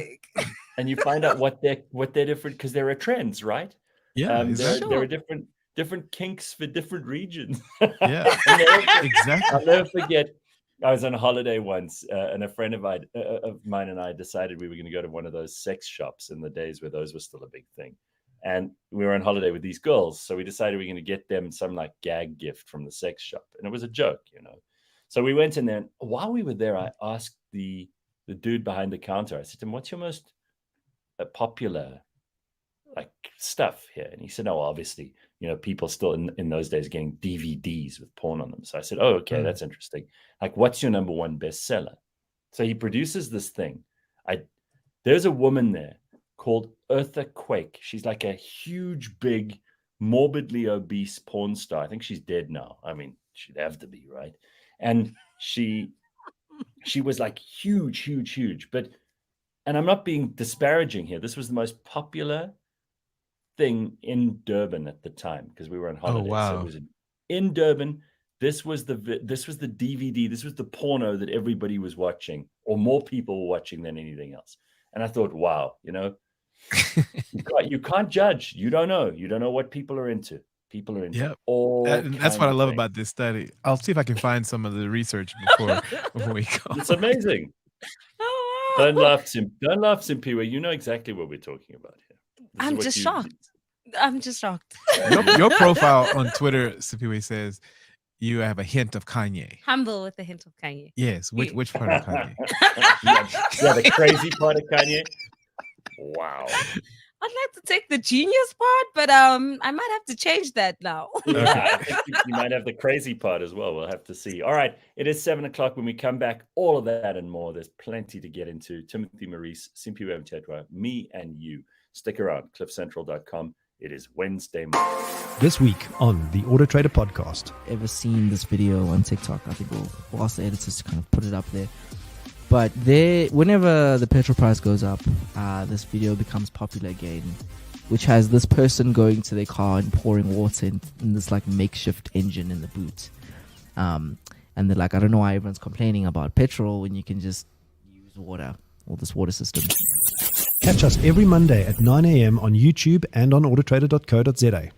And you find out what they're different because there are trends, right? Yeah. There are different kinks for different regions. Yeah. Exactly. I'll never forget. I was on a holiday once, and a friend of mine and I decided we were going to go to one of those sex shops in the days where those were still a big thing. And we were on holiday with these girls. So we decided we were going to get them some like gag gift from the sex shop. And it was a joke, So we went in there, and while we were there, I asked the dude behind the counter, I said to him, what's your most popular like stuff here? And he said, oh, obviously, people still in those days getting DVDs with porn on them. So I said, oh, okay, that's interesting. Like, what's your number one bestseller? So he produces this thing. There's a woman there called Eartha Quake. She's like a huge, big, morbidly obese porn star. I think she's dead now. I mean, she'd have to be, right? And she was like huge. And I'm not being disparaging here. This was the most popular thing in Durban at the time because we were on holiday. Oh, wow. So it was in Durban. This was the DVD. This was the porno that everybody was watching, or more people were watching than anything else. And I thought, wow, you can't judge. You don't know. You don't know what people are into. People are into all. That's what I love about this study. I'll see if I can find some of the research before we go. It's amazing. Don't laugh, Simphiwe. You know exactly what we're talking about here. I'm just shocked. Your profile on Twitter, Simphiwe, says you have a hint of Kanye. Humble with a hint of Kanye. Yes. Which part of Kanye? Yeah, the crazy part of Kanye. Wow. I'd like to take the genius part, but I might have to change that now. Yeah, I think you might have the crazy part as well. We'll have to see. All right, it is 7:00. When we come back, all of that and more. There's plenty to get into. Timothy, Maurice, Simphiwe Mthethwa, me and you. Stick around, cliffcentral.com. It is Wednesday morning. This week on the Auto Trader podcast. Ever seen this video on TikTok? I think we'll ask the editors to kind of put it up there. But whenever the petrol price goes up, this video becomes popular again, which has this person going to their car and pouring water in this like makeshift engine in the boot. And they're like, I don't know why everyone's complaining about petrol when you can just use water or this water system. Catch us every Monday at 9 a.m. on YouTube and on autotrader.co.za.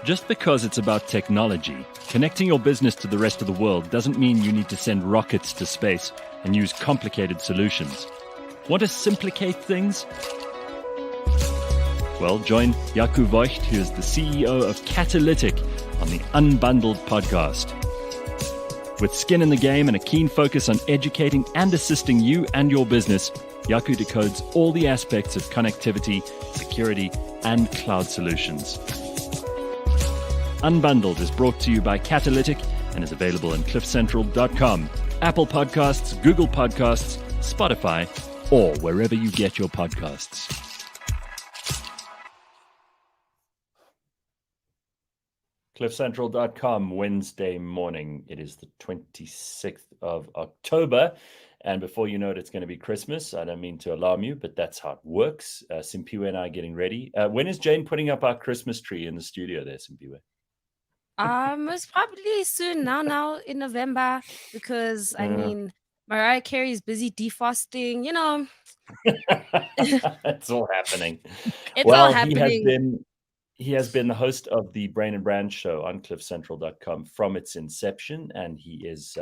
Just because it's about technology, connecting your business to the rest of the world doesn't mean you need to send rockets to space and use complicated solutions. Want to simplicate things? Well, join Jaco Voigt, who is the CEO of Catalytic, on the Unbundled podcast. With skin in the game and a keen focus on educating and assisting you and your business, Jaco decodes all the aspects of connectivity, security, and cloud solutions. Unbundled is brought to you by Catalytic and is available on cliffcentral.com, Apple Podcasts, Google Podcasts, Spotify, or wherever you get your podcasts. cliffcentral.com, Wednesday morning. It is the 26th of October. And before you know it, it's going to be Christmas. I don't mean to alarm you, but that's how it works. Simphiwe and I are getting ready. When is Jane putting up our Christmas tree in the studio there, Simphiwe? It's probably soon now in November, because I mean Mariah Carey is busy defrosting, It's all happening. It's all happening. He has been the host of the Brain and Brand show on cliffcentral.com from its inception, and he is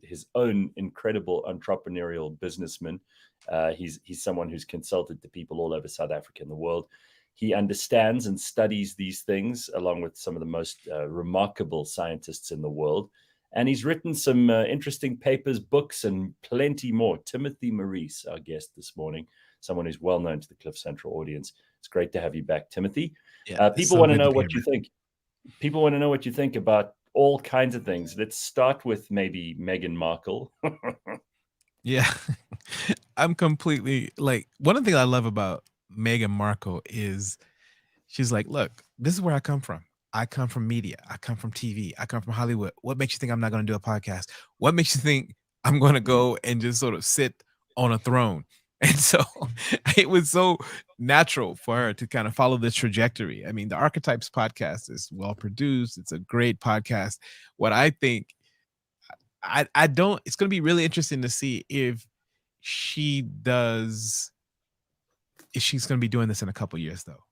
his own incredible entrepreneurial businessman. He's someone who's consulted to people all over South Africa and the world. He understands and studies these things along with some of the most remarkable scientists in the world. And he's written some interesting papers, books, and plenty more. Timothy Maurice, our guest this morning, someone who's well known to the Cliff Central audience. It's great to have you back, Timothy. Yeah, people want to know what you think. People want to know what you think about all kinds of things. Let's start with maybe Meghan Markle. Yeah, I'm completely like, one of the things I love about Meghan Markle is she's like, look, this is where I come from. I come from media. I come from TV. I come from Hollywood. What makes you think I'm not going to do a podcast? What makes you think I'm going to go and just sort of sit on a throne? And so it was so natural for her to kind of follow this trajectory. I mean, the Archetypes podcast is well produced. It's a great podcast. What I think, I don't, it's going to be really interesting to see if she does, if she's going to be doing this in a couple years, though.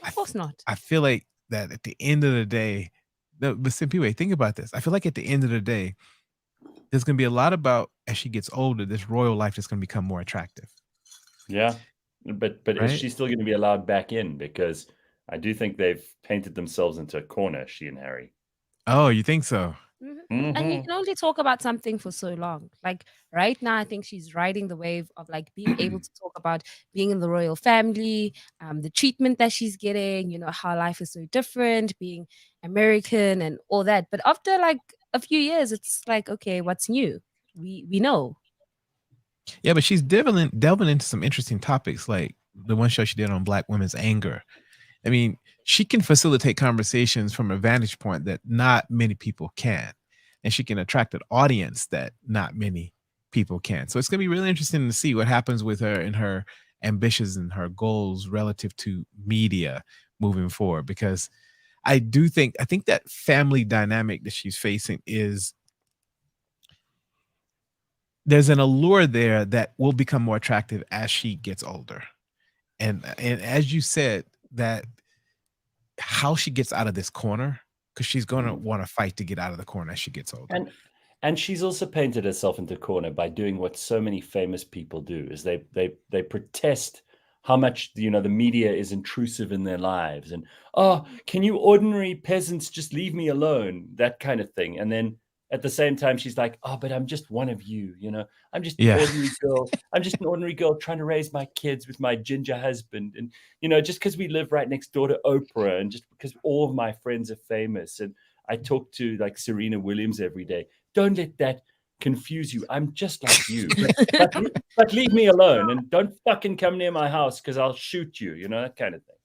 Of course not. I feel like that at the end of the day, but Simphiwe, think about this. I feel like at the end of the day, there's going to be a lot about, as she gets older, this royal life is going to become more attractive. Yeah, but is Right? she still going to be allowed back in? Because I do think they've painted themselves into a corner, she and Harry. Oh, you think so? And you can only talk about something for so long. Like right now, I think she's riding the wave of like being able to talk about being in the royal family, the treatment that she's getting, you know, how life is so different, being American and all that. But after like a few years, it's like, okay, what's new? We know. Yeah, but she's delving into some interesting topics, like the one show she did on Black women's anger. I mean, she can facilitate conversations from a vantage point that not many people can. And she can attract an audience that not many people can. So it's going to be really interesting to see what happens with her and her ambitions and her goals relative to media moving forward. Because I think that family dynamic that she's facing is, there's an allure there that will become more attractive as she gets older. And as you said, that how she gets out of this corner, because she's going to want to fight to get out of the corner as she gets older. And she's also painted herself into a corner by doing what so many famous people do, is they protest how much, you know, the media is intrusive in their lives, and, oh, can you ordinary peasants just leave me alone, that kind of thing. And then at the same time, she's like, oh, but I'm just one of you, you know, I'm just an ordinary girl. I'm just an ordinary girl trying to raise my kids with my ginger husband. And, you know, just because we live right next door to Oprah, and just because all of my friends are famous, and I talk to like Serena Williams every day, don't let that confuse you. I'm just like you, but leave me alone, and don't fucking come near my house because I'll shoot you, you know, that kind of thing.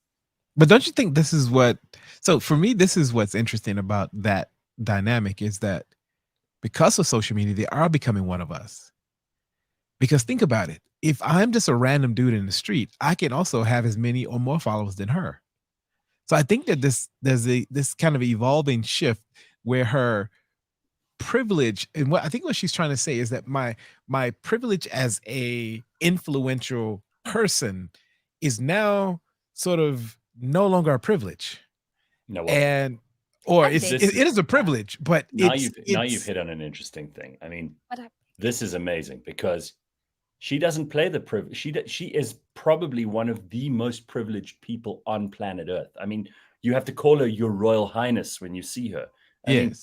But don't you think this is what, so for me, this is what's interesting about that dynamic, is that because of social media, they are becoming one of us. Because think about it. If I'm just a random dude in the street, I can also have as many or more followers than her. So I think that there's this kind of evolving shift where her privilege, and what I think what she's trying to say is that my privilege as a influential person is now sort of no longer a privilege. No, and or it is a privilege, but now you've hit on an interesting thing. I mean, this is amazing because she doesn't play the privilege. She is probably one of the most privileged people on planet Earth. I mean, you have to call her Your Royal Highness when you see her. I mean,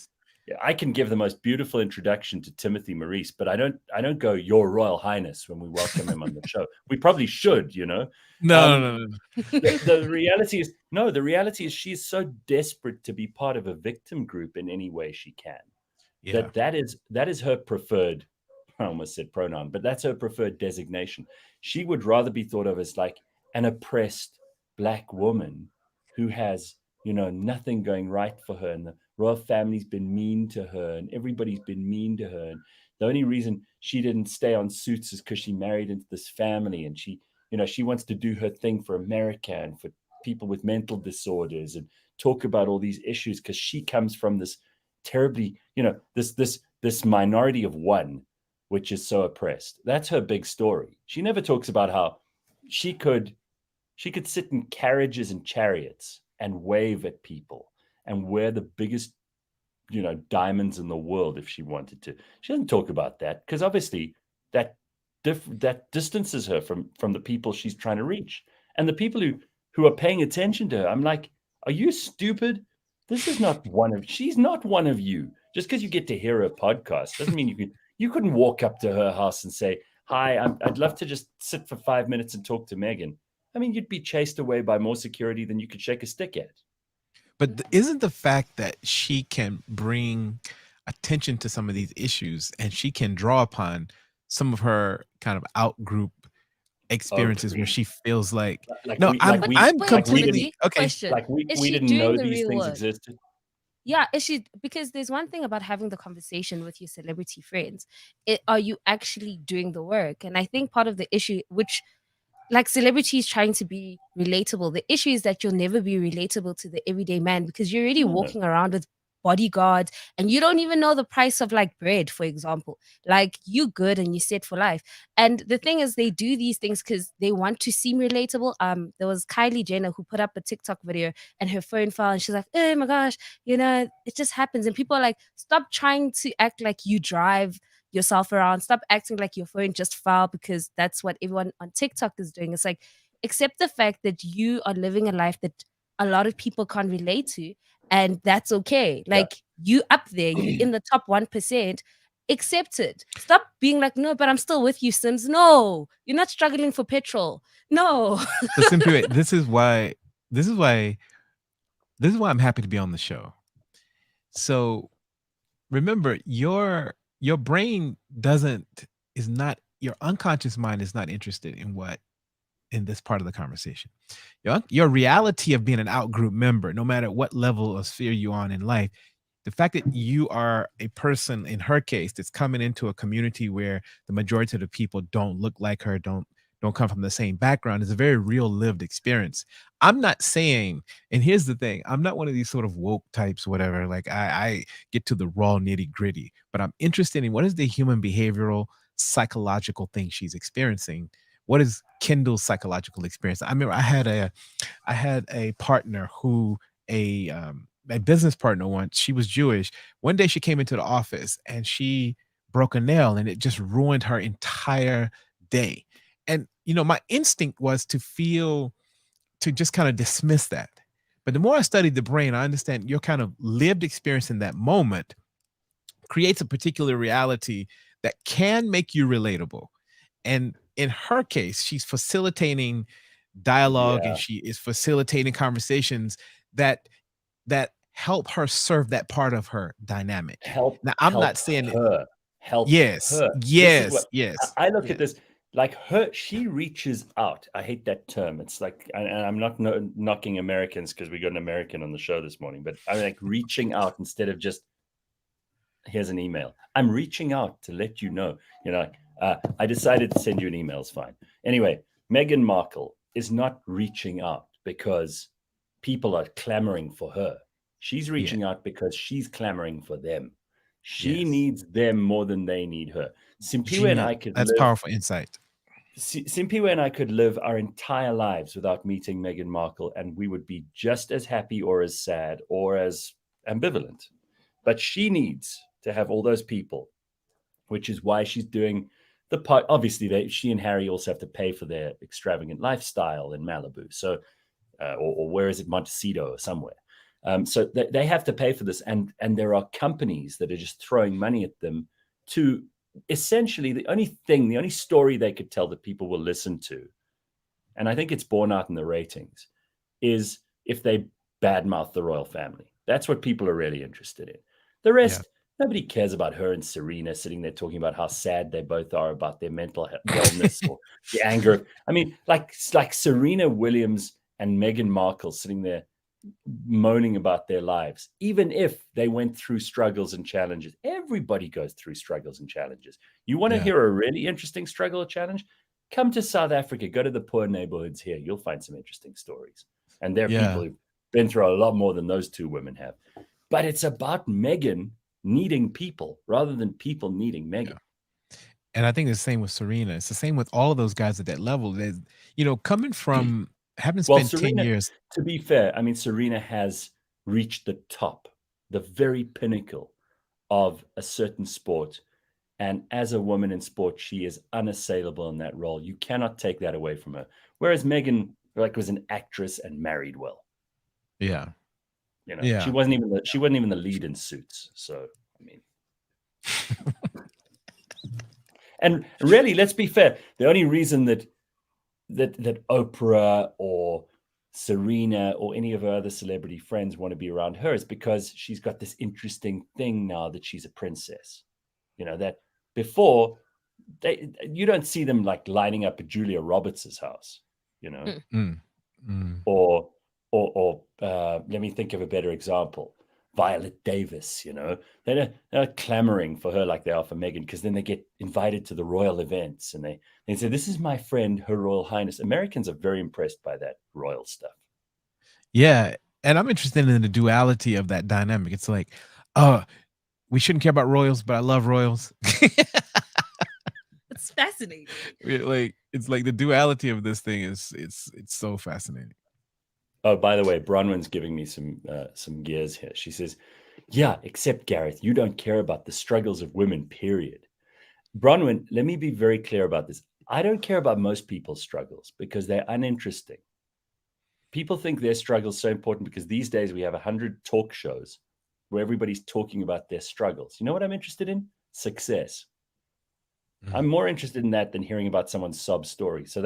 I can give the most beautiful introduction to Timothy Maurice, but I don't go Your Royal Highness when we welcome him on the show. We probably should, you know. No. The reality is she is so desperate to be part of a victim group in any way she can. Yeah. That is her preferred, I almost said pronoun, but that's her preferred designation. She would rather be thought of as like an oppressed Black woman who has, you know, nothing going right for her, and the royal family's been mean to her, and everybody's been mean to her, and the only reason she didn't stay on Suits is because she married into this family, and she, you know, she wants to do her thing for America and for people with mental disorders, and talk about all these issues because she comes from this terribly, you know, this minority of one, which is so oppressed. That's her big story. She never talks about how she could sit in carriages and chariots and wave at people and wear the biggest, you know, diamonds in the world if she wanted to. She doesn't talk about that because obviously that distances her from the people she's trying to reach. And the people who are paying attention to her, I'm like, are you stupid? She's not one of you. Just because you get to hear her podcast doesn't mean you couldn't walk up to her house and say, hi, I'd love to just sit for 5 minutes and talk to Meghan. I mean, you'd be chased away by more security than you could shake a stick at. But isn't the fact that she can bring attention to some of these issues and she can draw upon some of her kind of out-group experiences where she feels like I'm completely okay. Like we didn't know these things existed. Yeah, because there's one thing about having the conversation with your celebrity friends. Are you actually doing the work? And I think part of the issue, which like celebrities trying to be relatable, the issue is that you'll never be relatable to the everyday man because you're already walking around with bodyguards, and you don't even know the price of like bread, for example. Like, you good and you set for life. And the thing is, they do these things because they want to seem relatable. There was Kylie Jenner who put up a TikTok video and her phone fell, and she's like, oh my gosh, it just happens. And people are like, stop trying to act like you drive yourself around. Stop acting like your phone just fell, because that's what everyone on TikTok is doing. It's like, accept the fact that you are living a life that a lot of people can't relate to, and that's okay. Like, you up there, you in the top 1%. Accept it. Stop being like, no, but I'm still with you, Sims. No, you're not struggling for petrol. No. So Simphiwe, this is why I'm happy to be on the show. So remember, your brain your unconscious mind is not interested in this part of the conversation. Your reality of being an out-group member, no matter what level of sphere you're on in life, the fact that you are a person, in her case, that's coming into a community where the majority of the people don't look like her, don't come from the same background, is a very real lived experience. I'm not saying, and here's the thing, I'm not one of these sort of woke types, whatever. Like, I get to the raw nitty gritty, but I'm interested in what is the human behavioral psychological thing she's experiencing. What is Kendall's psychological experience? I remember I had a partner who, a business partner once, she was Jewish. One day she came into the office and she broke a nail, and it just ruined her entire day. And, my instinct was to just kind of dismiss that. But the more I studied the brain, I understand your kind of lived experience in that moment creates a particular reality that can make you relatable. And in her case, she's facilitating dialogue, and she is facilitating conversations that help her serve that part of her dynamic. Now, I'm not saying her. Help yes, her. yes. I look at this like she reaches out. I hate that term. It's like, and I'm not knocking Americans because we got an American on the show this morning, but I'm like reaching out instead of just, here's an email. I'm reaching out to let you know, I decided to send you an email. It's fine. Anyway, Meghan Markle is not reaching out because people are clamoring for her. She's reaching out because she's clamoring for them. She needs them more than they need her. Simphiwe and I could That's live, powerful insight. Simphiwe and I could live our entire lives without meeting Meghan Markle, and we would be just as happy or as sad or as ambivalent. But she needs to have all those people, which is why she's doing the part. Obviously, she and Harry also have to pay for their extravagant lifestyle in Malibu. So, or where is it, Montecito or somewhere. So they have to pay for this, and there are companies that are just throwing money at them to essentially the only story they could tell that people will listen to, and I think it's borne out in the ratings, is if they badmouth the royal family. That's what people are really interested in. The rest, nobody cares about her and Serena sitting there talking about how sad they both are about their mental wellness or the anger. I mean, like Serena Williams and Meghan Markle sitting there moaning about their lives, even if they went through struggles and challenges. Everybody goes through struggles and challenges. You want to hear a really interesting struggle or challenge? Come to South Africa, go to the poor neighborhoods here. You'll find some interesting stories. And there are people who've been through a lot more than those two women have. But it's about Meghan needing people rather than people needing Meghan. And I think it's the same with Serena. It's the same with all of those guys at that level. Coming from having spent Serena, 10 years. To be fair, I mean, Serena has reached the top, the very pinnacle of a certain sport. And as a woman in sport, she is unassailable in that role. You cannot take that away from her. Whereas Meghan, was an actress and married well. Yeah. She wasn't even the lead in Suits. So, I mean, and really, let's be fair. The only reason that Oprah or Serena or any of her other celebrity friends want to be around her is because she's got this interesting thing now that she's a princess. That before you don't see them like lining up at Julia Roberts' house, or let me think of a better example. Violet Davis, they're not clamoring for her like they are for Meghan, because then they get invited to the royal events and they say, this is my friend, Her Royal Highness. Americans are very impressed by that royal stuff. Yeah. And I'm interested in the duality of that dynamic. It's like, We shouldn't care about royals, but I love royals. It's fascinating. It's like the duality of this thing it's so fascinating. Oh, by the way, Bronwyn's giving me some gears here. She says, yeah, except Gareth, you don't care about the struggles of women, period. Bronwyn, let me be very clear about this. I don't care about most people's struggles because they're uninteresting. People think their struggles so important because these days we have 100 talk shows where everybody's talking about their struggles. You know what I'm interested in? Success. I'm more interested in that than hearing about someone's sob story. So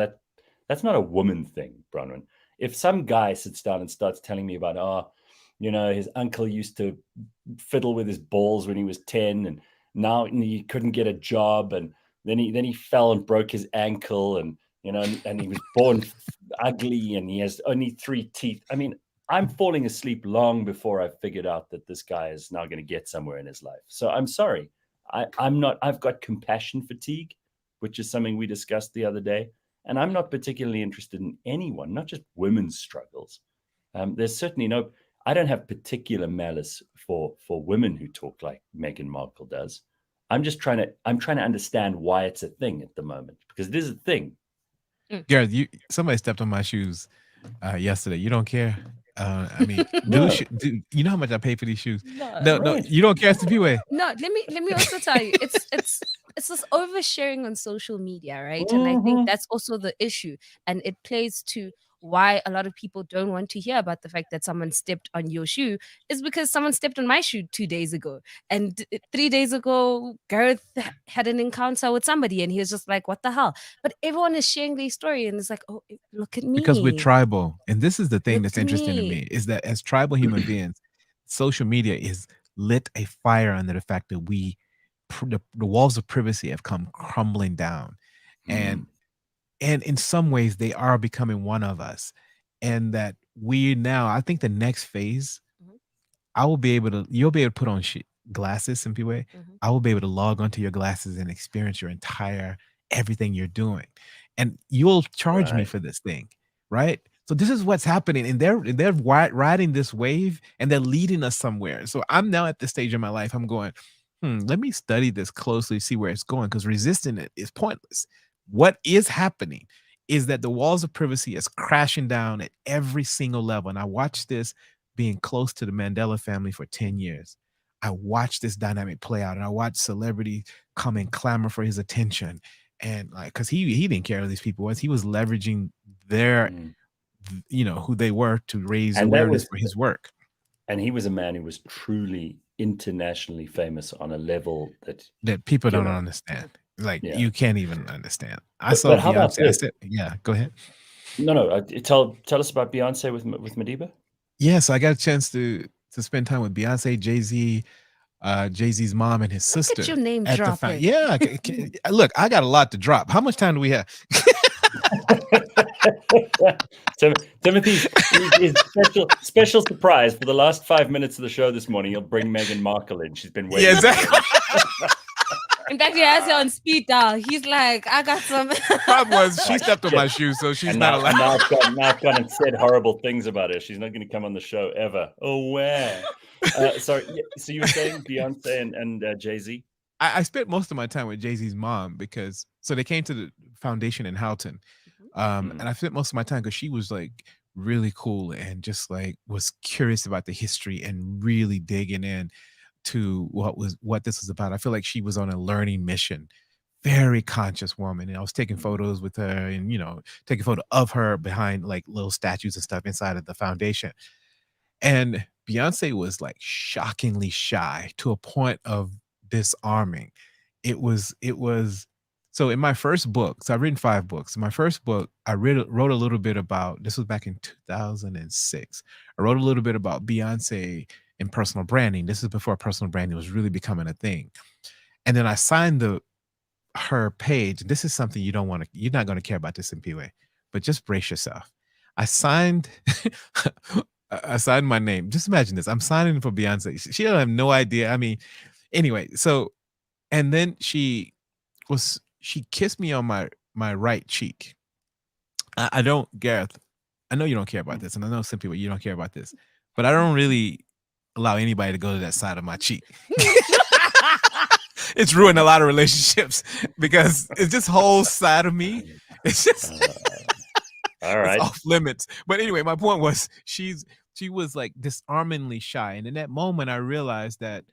that's not a woman thing, Bronwyn. If some guy sits down and starts telling me about, his uncle used to fiddle with his balls when he was 10 and now he couldn't get a job and then he fell and broke his ankle and he was born ugly and he has only 3 teeth. I mean, I'm falling asleep long before I figured out that this guy is now going to get somewhere in his life. So I'm sorry. I've got compassion fatigue, which is something we discussed the other day. And I'm not particularly interested in anyone, not just women's struggles. There's certainly I don't have particular malice for women who talk like Meghan Markle does. I'm trying to understand why it's a thing at the moment, because it is a thing. Gareth, somebody stepped on my shoes yesterday. You don't care? I mean, No. do you know how much I pay for these shoes? No, No, you don't care, Simphiwe. No, let me also tell you, it's this oversharing on social media, right? And I think that's also the issue, and it plays to why a lot of people don't want to hear about the fact that someone stepped on your shoe is because someone stepped on my shoe 2 days ago, and 3 days ago Gareth had an encounter with somebody, and he was just like, "What the hell?" But everyone is sharing their story, and it's like, "Oh, look at me." Because we're tribal, and this is the thing Look that's at interesting to me. me is that as tribal human beings, social media is lit a fire under the fact that the walls of privacy have come crumbling down, and in some ways they are becoming one of us, and that we now, I think the next phase, you'll be able to put on glasses, Simphiwe. I will be able to log onto your glasses and experience your entire everything you're doing, and you'll charge me for this thing, right? So this is what's happening, and they're riding this wave, and they're leading us somewhere. So I'm now at this stage in my life. I'm going, let me study this closely, see where it's going, because resisting it is pointless. What is happening is that the walls of privacy is crashing down at every single level, and I watched this being close to the Mandela family for 10 years. I watched this dynamic play out, and I watched celebrity come and clamor for his attention, and because he didn't care who these people was, he was leveraging their who they were to raise awareness for his work. And he was a man who was truly internationally famous on a level that people don't understand. You can't even understand. I saw but how about Beyonce. I said, yeah, go ahead. No. Tell us about Beyonce with Madiba. Yeah, so I got a chance to spend time with Beyonce, Jay-Z, Jay-Z's mom, and his sister. Look at your name dropping. Yeah, look, I got a lot to drop. How much time do we have? Timothy's special surprise for the last 5 minutes of the show this morning. He'll bring Meghan Markle in. She's been waiting. Yeah, exactly. In fact, he has her on speed dial. He's like, I got some. Problem was, she stepped on my shoes, so she's not allowed. Now I've gone and said horrible things about her. She's not going to come on the show ever. Oh, where? Sorry. So you were saying Beyonce and Jay-Z? I spent most of my time with Jay-Z's mom because they came to the foundation in Houghton. And I spent most of my time because she was like really cool and just like was curious about the history and really digging in to what this was about. I feel like she was on a learning mission. Very conscious woman. And I was taking photos with her and, taking a photo of her behind like little statues and stuff inside of the foundation. And Beyonce was like shockingly shy to a point of disarming. It was so in my first book, so I've written 5 books. In my first book, I wrote a little bit about, this was back in 2006. I wrote a little bit about Beyonce and personal branding. This is before personal branding was really becoming a thing. And then I signed her page. This is something you're not going to care about this, Simphiwe, but just brace yourself. I signed my name. Just imagine this. I'm signing for Beyonce. She don't have no idea. I mean, anyway, so, and then she kissed me on my right cheek. I don't, Gareth, I know you don't care about this, and I know Simphiwe, you don't care about this, but I don't really allow anybody to go to that side of my cheek. It's ruined a lot of relationships because it's this whole side of me. It's just all right. it's off limits. But anyway, my point was she was like disarmingly shy. And in that moment, I realized that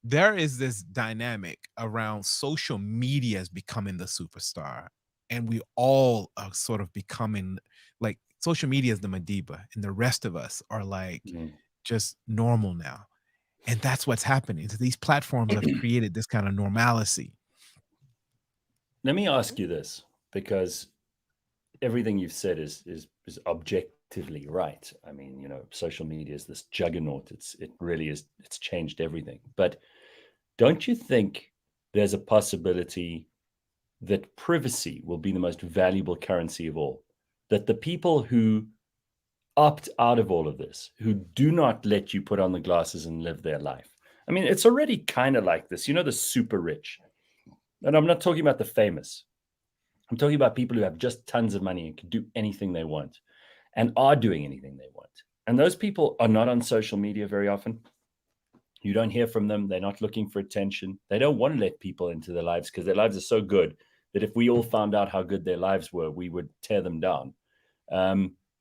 there is this dynamic around social media as becoming the superstar. And we all are sort of becoming like social media is the Madiba, and the rest of us are like just normal now. And that's what's happening. So these platforms have created this kind of normalcy. Let me ask you this, because everything you've said is objectively right. I mean, you know, social media is this juggernaut. It really is. It's changed everything. But don't you think there's a possibility that privacy will be the most valuable currency of all? That the people who opt out of all of this, who do not let you put on the glasses and live their life. I mean, it's already kind of like this, you know, the super rich. And I'm not talking about the famous. I'm talking about people who have just tons of money and can do anything they want and are doing anything they want. And those people are not on social media very often. You don't hear from them. They're not looking for attention. They don't want to let people into their lives because their lives are so good that if we all found out how good their lives were, we would tear them down.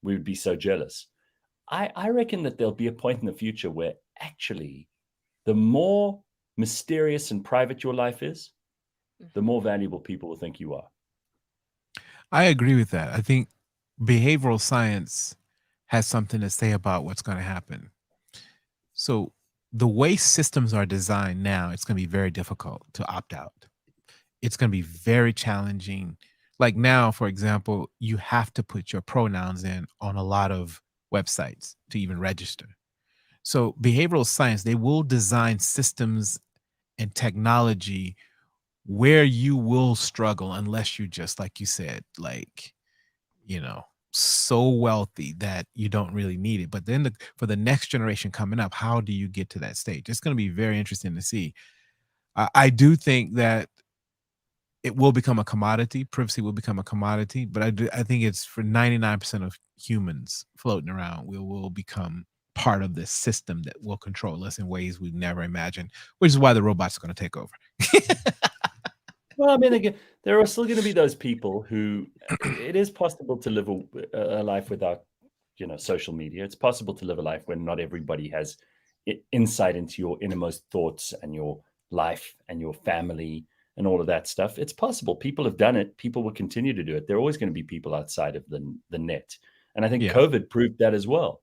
We would be so jealous. I reckon that there'll be a point in the future where actually the more mysterious and private your life is, the more valuable people will think you are. I agree with that. I think behavioral science has something to say about what's going to happen. So the way systems are designed now, it's going to be very difficult to opt out. It's going to be very challenging. Like now, for example, you have to put your pronouns in on a lot of websites to even register. So behavioral science, they will design systems and technology where you will struggle unless you just, like you said, like, you know, so wealthy that you don't really need it. But then for the next generation coming up, how do you get to that stage? It's going to be very interesting to see. I do think that it will become a commodity. Privacy will become a commodity, but I think it's for 99% of humans floating around, we will become part of this system that will control us in ways we've never imagined, which is why the robots are going to take over. Well, I mean, again, there are still going to be those people who it is possible to live a life without, you know, social media. It's possible to live a life where not everybody has insight into your innermost thoughts and your life and your family and all of that stuff. It's possible. People have done it. People will continue to do it. There are always going to be people outside of the net. And I think COVID proved that as well.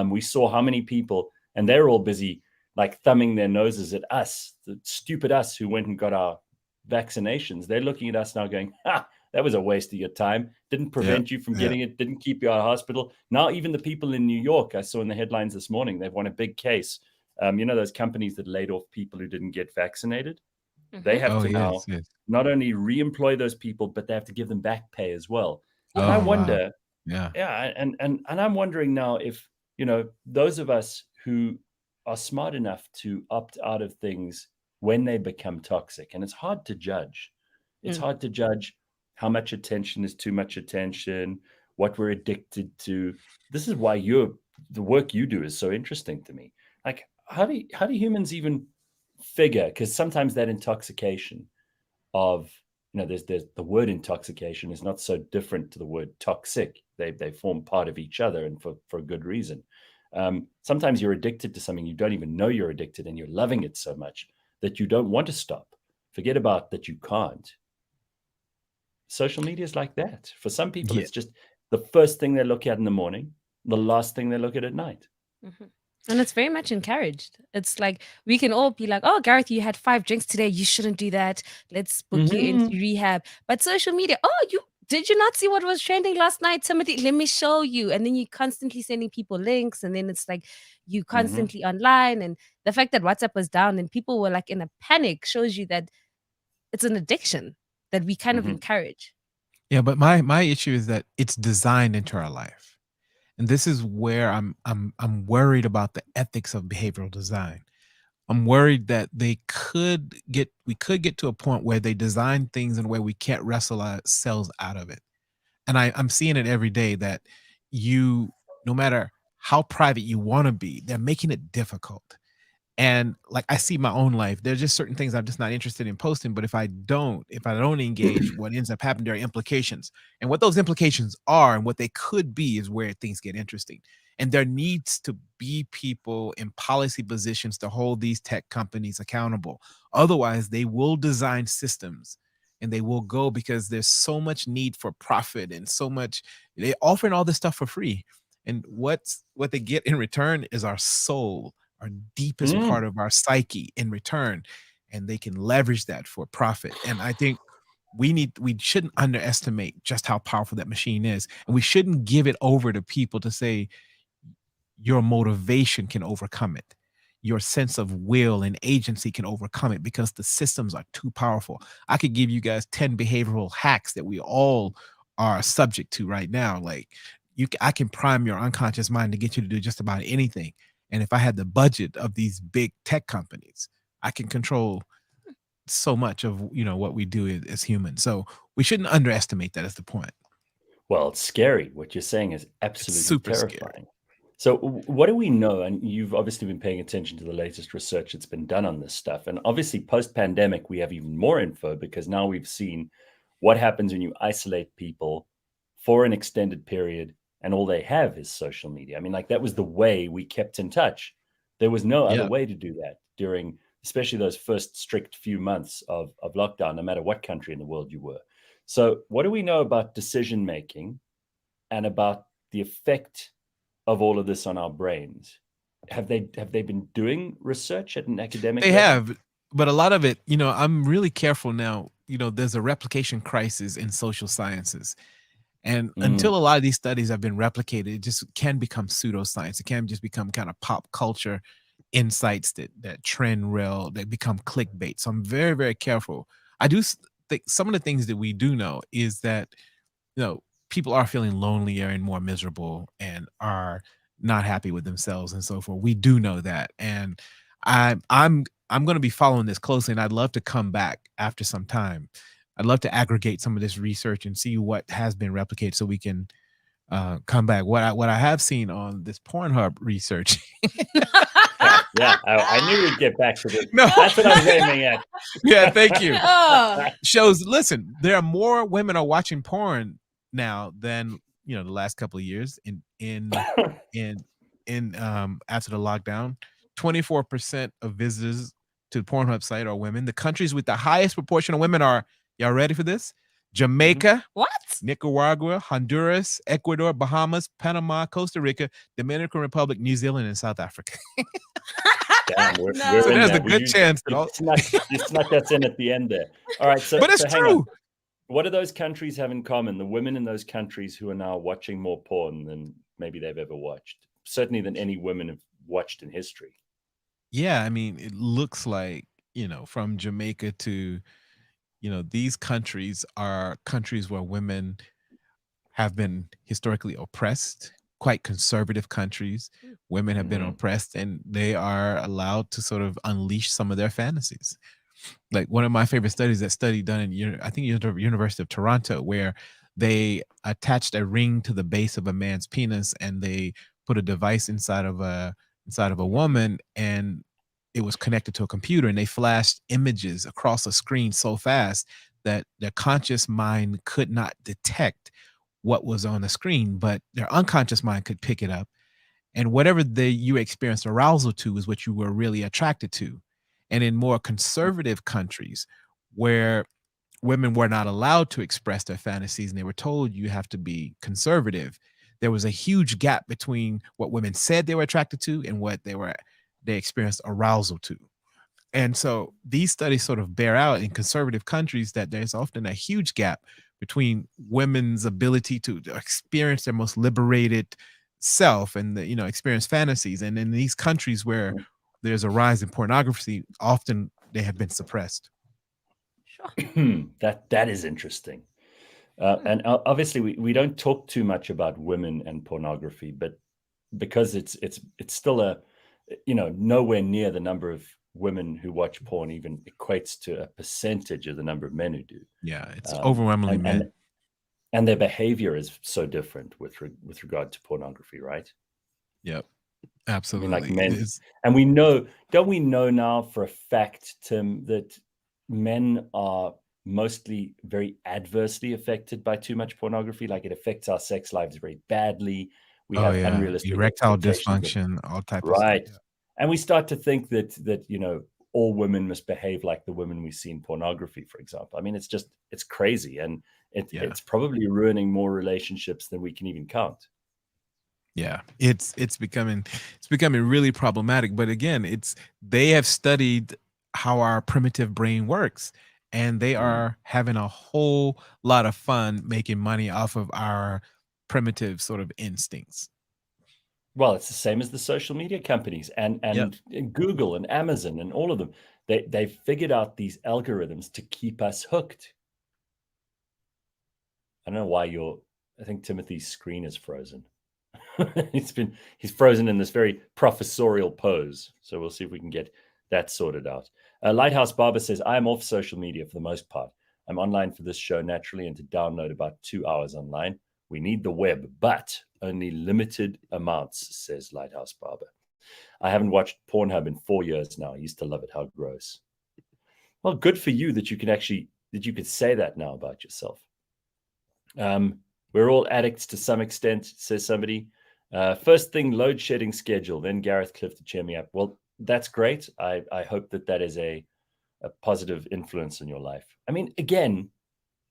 We saw how many people, and they're all busy like thumbing their noses at us, the stupid us who went and got our vaccinations. They're looking at us now going, that was a waste of your time. Didn't prevent you from getting it. Didn't keep you out of hospital. Now, even the people in New York, I saw in the headlines this morning, they've won a big case. You know, those companies that laid off people who didn't get vaccinated. They have to now not only re-employ those people, but they have to give them back pay as well. And I wonder, and I'm wondering now if, you know, those of us who are smart enough to opt out of things when they become toxic, and it's hard to judge. It's hard to judge how much attention is too much attention, what we're addicted to. This is why the work you do is so interesting to me. Like, how do humans even figure? Because sometimes that intoxication of, you know, there's the word intoxication is not so different to the word toxic. They form part of each other, and for a good reason. Sometimes you're addicted to something you don't even know you're addicted, and you're loving it so much that you don't want to stop. Forget about that you can't. Social media is like that. For some people, it's just the first thing they look at in the morning, the last thing they look at night. Mm-hmm. And it's very much encouraged. It's like we can all be like, oh, Gareth, you had 5 drinks today. You shouldn't do that. Let's book you into rehab. But social media, did you not see what was trending last night? Timothy, let me show you. And then you're constantly sending people links. And then it's like you constantly online. And the fact that WhatsApp was down and people were like in a panic shows you that it's an addiction that we kind of encourage. Yeah, but my issue is that it's designed into our life. And this is where I'm worried about the ethics of behavioral design. I'm worried that we could get to a point where they design things in a way we can't wrestle ourselves out of it. And I'm seeing it every day that no matter how private you want to be, they're making it difficult. And like I see my own life, there's just certain things I'm just not interested in posting. But if I don't engage, what ends up happening, there are implications. And what those implications are and what they could be is where things get interesting. And there needs to be people in policy positions to hold these tech companies accountable. Otherwise, they will design systems and they will go, because there's so much need for profit and so much, they're offering all this stuff for free. And what they get in return is our soul, our deepest part of our psyche in return, and they can leverage that for profit. And I think we shouldn't underestimate just how powerful that machine is, and we shouldn't give it over to people to say your motivation can overcome it, your sense of will and agency can overcome it, because the systems are too powerful. I could give you guys 10 behavioral hacks that we all are subject to right now. Like I can prime your unconscious mind to get you to do just about anything. And if I had the budget of these big tech companies, I can control so much of, what we do as humans. So we shouldn't underestimate that as the point. Well, it's scary. What you're saying is absolutely super terrifying. scary. So what do we know? And you've obviously been paying attention to the latest research that's been done on this stuff. And obviously post-pandemic, we have even more info, because now we've seen what happens when you isolate people for an extended period and all they have is social media. I mean, like, that was the way we kept in touch. There was no other way to do that during, especially those first strict few months of lockdown, no matter what country in the world you were. So what do we know about decision making and about the effect of all of this on our brains? Have they been doing research at an academic level? Have, but a lot of it, I'm really careful now. There's a replication crisis in social sciences. And until a lot of these studies have been replicated, it just can become pseudoscience. It can just become kind of pop culture insights that trend rail, that become clickbait. So I'm very, very careful. I do think some of the things that we do know is that, people are feeling lonelier and more miserable and are not happy with themselves and so forth. We do know that. And I'm going to be following this closely, and I'd love to come back after some time. I'd love to aggregate some of this research and see what has been replicated, so we can come back. What I have seen on this Pornhub research. I knew we'd get back to this. No. That's what I was aiming at. Yeah, thank you. Shows. Listen, there are more women are watching porn now than the last couple of years. In after the lockdown, 24% of visitors to the Pornhub site are women. The countries with the highest proportion of women are, y'all ready for this? Jamaica, Nicaragua, Honduras, Ecuador, Bahamas, Panama, Costa Rica, Dominican Republic, New Zealand, and South Africa. Damn, so there's a good chance that you snuck that in at the end there. All right, but it's true. What do those countries have in common? The women in those countries who are now watching more porn than maybe they've ever watched, certainly than any women have watched in history. Yeah, I mean, it looks like, from Jamaica to, these countries are countries where women have been historically oppressed, quite conservative countries. Women have been oppressed, and they are allowed to sort of unleash some of their fantasies. Like one of my favorite studies, that study done in, I think, University of Toronto, where they attached a ring to the base of a man's penis, and they put a device inside of a woman, and it was connected to a computer, and they flashed images across a screen so fast that their conscious mind could not detect what was on the screen, but their unconscious mind could pick it up. And whatever you experienced arousal to is what you were really attracted to. And in more conservative countries where women were not allowed to express their fantasies and they were told you have to be conservative, there was a huge gap between what women said they were attracted to and what they experienced arousal to. And so these studies sort of bear out in conservative countries that there's often a huge gap between women's ability to experience their most liberated self and experience fantasies. And in these countries where there's a rise in pornography, often they have been suppressed. Sure. That is interesting. And obviously we don't talk too much about women and pornography, but because it's still nowhere near the number of women who watch porn even equates to a percentage of the number of men who do. Yeah, it's overwhelmingly men. And their behavior is so different with regard to pornography, right? Yep. I mean, Absolutely. like It men, is. and don't we know now for a fact, Tim, that men are mostly very adversely affected by too much pornography? Like, it affects our sex lives very badly. We Oh have yeah. unrealistic Erectile expectations of, dysfunction, all type of stuff. right. Yeah. And we start to think that all women must behave like the women we see in pornography, for example. I mean, it's crazy, and Yeah. it's probably ruining more relationships than we can even count. Yeah, it's becoming really problematic. But again, they have studied how our primitive brain works, and they are having a whole lot of fun making money off of our primitive sort of instincts. Well, it's the same as the social media companies and Yep. Google and Amazon and all of them. They've figured out these algorithms to keep us hooked. I don't know why I think Timothy's screen is frozen. He's frozen in this very professorial pose. So we'll see if we can get that sorted out. Lighthouse Barber says, I am off social media for the most part. I'm online for this show naturally, and to download about 2 hours online. We need the web, but only limited amounts, says Lighthouse Barber. I haven't watched Pornhub in 4 years now. I used to love it. How gross. Well, good for you that you could say that now about yourself. We're all addicts to some extent, says somebody. First thing, load shedding schedule. Then Gareth Cliff to cheer me up. Well, that's great. I hope that is a positive influence in your life. I mean, again,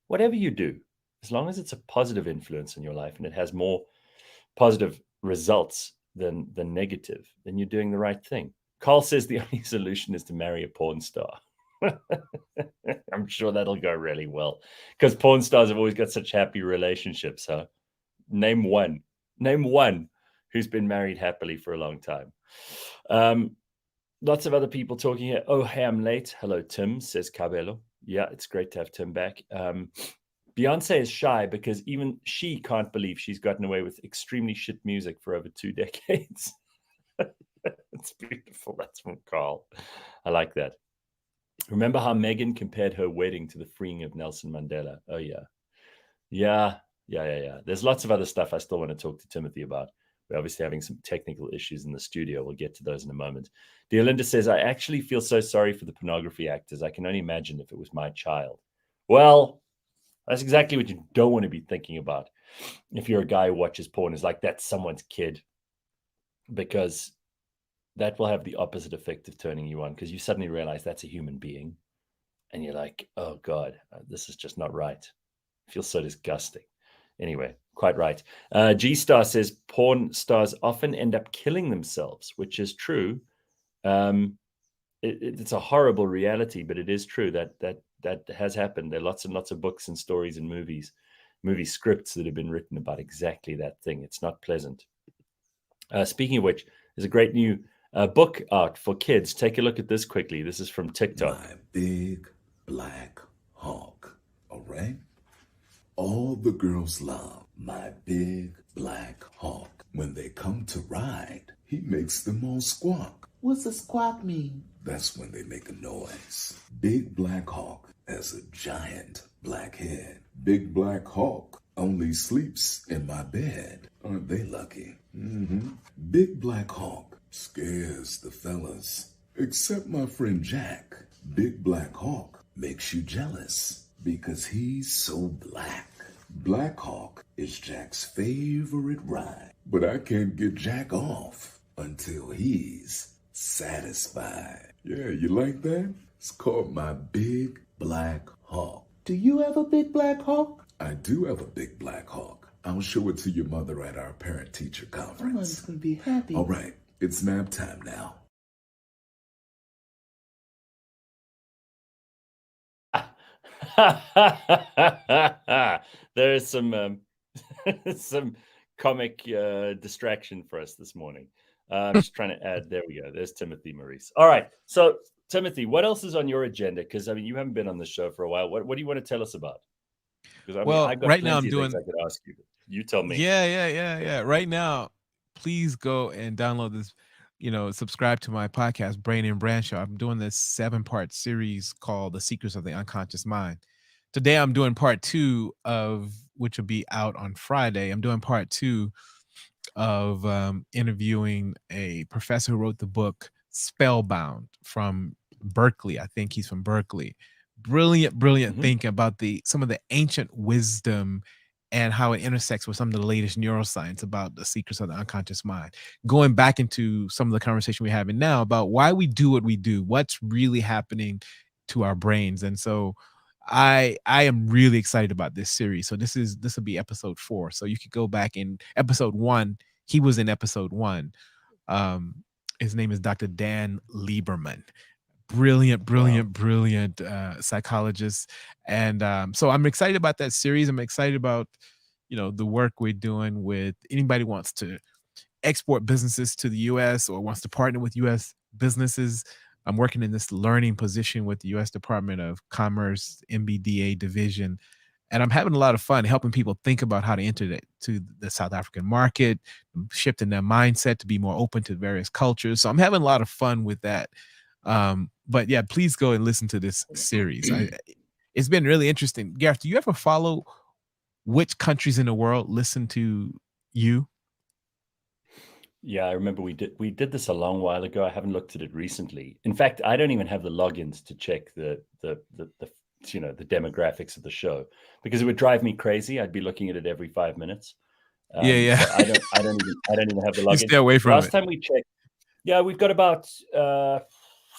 whatever you do, as long as it's a positive influence in your life and it has more positive results than negative, then you're doing the right thing. Carl says the only solution is to marry a porn star. I'm sure that'll go really well because porn stars have always got such happy relationships. Huh? Name one who's been married happily for a long time. Lots of other people talking here. Oh, hey, I'm late. Hello, Tim, says Cabello. Yeah, it's great to have Tim back. Beyonce is shy because even she can't believe she's gotten away with extremely shit music for over 2 decades. It's beautiful. That's from Carl. I like that. Remember how Meghan compared her wedding to the freeing of Nelson Mandela? Oh, yeah. Yeah. There's lots of other stuff I still want to talk to Timothy about. We're obviously having some technical issues in the studio. We'll get to those in a moment. Dear Linda says, I actually feel so sorry for the pornography actors. I can only imagine if it was my child. Well, that's exactly what you don't want to be thinking about. If you're a guy who watches porn, is like, that's someone's kid. Because that will have the opposite effect of turning you on, because you suddenly realize that's a human being. And you're like, oh God, this is just not right. It feels so disgusting. Anyway, quite right. G-Star says porn stars often end up killing themselves, which is true. It's a horrible reality, but it is true that has happened. There are lots and lots of books and stories and movie scripts that have been written about exactly that thing. It's not pleasant. Speaking of which, there's a great new book out for kids. Take a look at this quickly. This is from TikTok. My big black hawk, all right? All the girls love my big black hawk. When they come to ride, he makes them all squawk. What's a squawk mean? That's when they make a noise. Big black hawk has a giant black head. Big black hawk only sleeps in my bed. Aren't they lucky? Big black hawk scares the fellas, except my friend Jack. Big black hawk makes you jealous because he's so black. Black hawk is Jack's favorite ride, but I can't get Jack off until he's satisfied. Yeah, you like that? It's called my big black hawk. Do you have a big black hawk? I do have a big black hawk. I'll show it to your mother at our parent-teacher conference. My mother's gonna be happy. All right, it's nap time now. There is some some comic distraction for us this morning. I'm just trying to add. There we go. There's Timothy Maurice. All right. So Timothy, what else is on your agenda? Because I mean, you haven't been on the show for a while. What do you want to tell us about? Because I mean, Well, I got right now I'm plenty of doing. things I could ask you. You tell me. Yeah. Right now, please go and download this. Subscribe to my podcast, Brain and Brand Show. I'm doing this 7-part series called The Secrets of the Unconscious Mind. Today, I'm doing part 2 of which will be out on Friday. I'm doing part 2 of interviewing a professor who wrote the book Spellbound from Berkeley. I think he's from Berkeley. Brilliant thinking about some of the ancient wisdom and how it intersects with some of the latest neuroscience about the secrets of the unconscious mind. Going back into some of the conversation we're having now about why we do what we do, what's really happening to our brains. And so I am really excited about this series. So this will be episode 4. So you could go back in episode 1. He was in episode 1. His name is Dr. Dan Lieberman. Brilliant psychologist. And so I'm excited about that series. I'm excited about, the work we're doing with anybody who wants to export businesses to the US or wants to partner with US businesses. I'm working in this learning position with the US Department of Commerce, MBDA division. And I'm having a lot of fun helping people think about how to enter to the South African market, shifting their mindset to be more open to various cultures. So I'm having a lot of fun with that. But yeah, please go and listen to this series. It's been really interesting. Gareth, do you ever follow which countries in the world listen to you? Yeah, I remember we did this a long while ago. I haven't looked at it recently. In fact, I don't even have the logins to check the demographics of the show, because it would drive me crazy. I'd be looking at it every 5 minutes. Yeah. So I don't even have the login. You stay away from Last it. time we checked, we've got about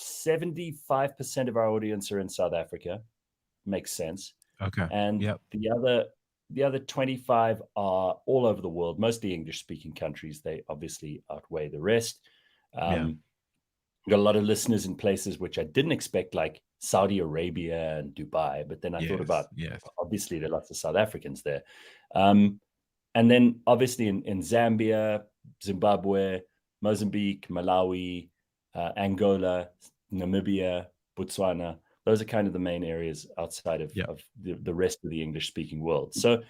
75% of our audience are in South Africa. Makes sense. Okay. And the other 25 are all over the world, mostly English-speaking countries. They obviously outweigh the rest. We've got a lot of listeners in places which I didn't expect, like Saudi Arabia and Dubai. But then I thought about, obviously, there are lots of South Africans there. And then obviously in Zambia, Zimbabwe, Mozambique, Malawi, Angola, Namibia, Botswana. Those are kind of the main areas outside of the rest of the English-speaking world. So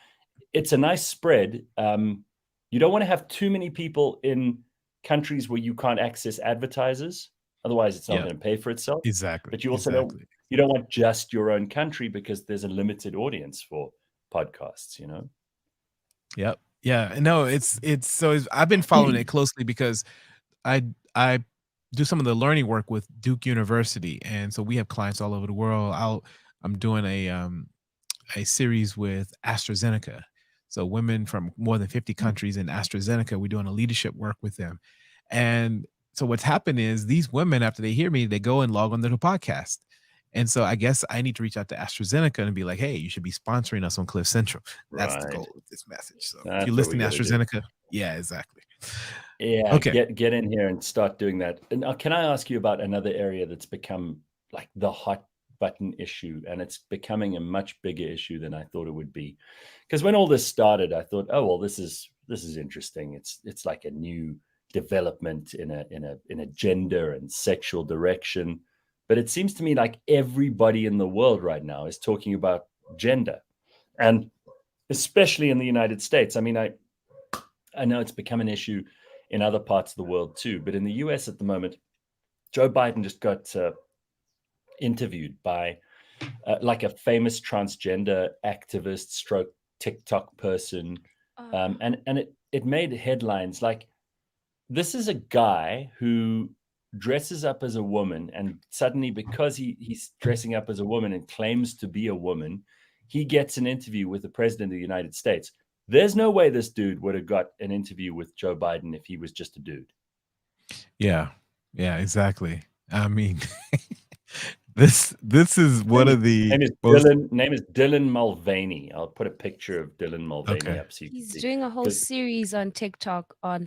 it's a nice spread. You don't want to have too many people in countries where you can't access advertisers. Otherwise, it's not going to pay for itself. Exactly. But you also you don't want just your own country, because there's a limited audience for podcasts, Yep. Yeah. No, I've been following it closely because I do some of the learning work with Duke University, and so we have clients all over the world. I'm doing a series with AstraZeneca, so women from more than 50 countries in AstraZeneca. We're doing a leadership work with them, and so what's happened is these women, after they hear me, they go and log on to the podcast. And so I guess I need to reach out to AstraZeneca and be like, hey, you should be sponsoring us on Cliff Central. That's the goal of this message. So if you're listening to AstraZeneca, exactly. Yeah, okay. Get in here and start doing that. And can I ask you about another area that's become like the hot button issue, and it's becoming a much bigger issue than I thought it would be? Because when all this started, I thought, oh well, this is interesting. It's like a new development in a gender and sexual direction. But it seems to me like everybody in the world right now is talking about gender, and especially in the United States. I mean, I know it's become an issue in other parts of the world too, but in the US at the moment, Joe Biden just got interviewed by like a famous transgender activist stroke TikTok person. And it made headlines. Like, this is a guy who dresses up as a woman, and suddenly, because he's dressing up as a woman and claims to be a woman, he gets an interview with the president of the United States. There's no way this dude would have got an interview with Joe Biden if he was just a dude. Yeah, exactly. I mean, this is one of the name is Dylan Mulvaney. I'll put a picture of Dylan Mulvaney up. So he's doing a whole series on TikTok on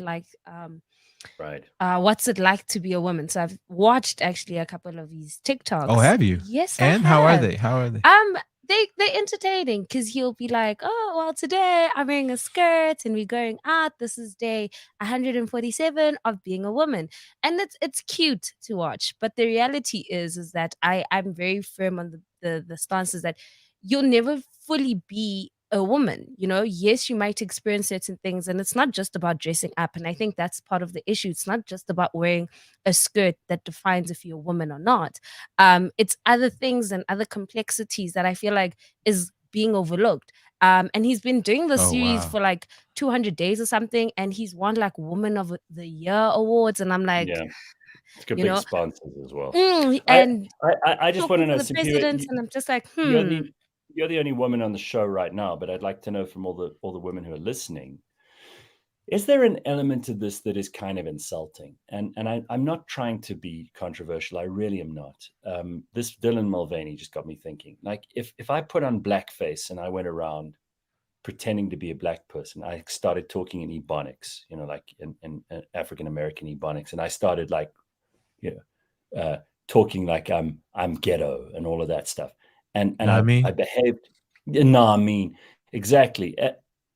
right. What's it like to be a woman? So I've watched actually a couple of his TikToks. Oh, have you? Yes. And how are they? They're entertaining, because he'll be like, oh, well, today I'm wearing a skirt and we're going out. This is day 147 of being a woman. And it's cute to watch. But the reality is that I'm very firm on the stances that you'll never fully be a woman. Yes, you might experience certain things, and it's not just about dressing up. And I think that's part of the issue. It's not just about wearing a skirt that defines if you're a woman or not. It's other things and other complexities that I feel like is being overlooked. And he's been doing this Oh, series wow. for like 200 days or something, and he's won like Woman of the Year awards. And I'm like, Yeah, it's got you big know, sponsors as well. and I just want talking to know, to the Simphiwe, president, and I'm just like, you're the only woman on the show right now, but I'd like to know from all the women who are listening, is there an element to this that is kind of insulting? And I'm not trying to be controversial. I really am not. This Dylan Mulvaney just got me thinking. Like, if I put on blackface and I went around pretending to be a black person, I started talking in Ebonics, like in African American Ebonics, and I started like, talking like I'm ghetto and all of that stuff, and Know what I mean? I behaved. No, I mean exactly.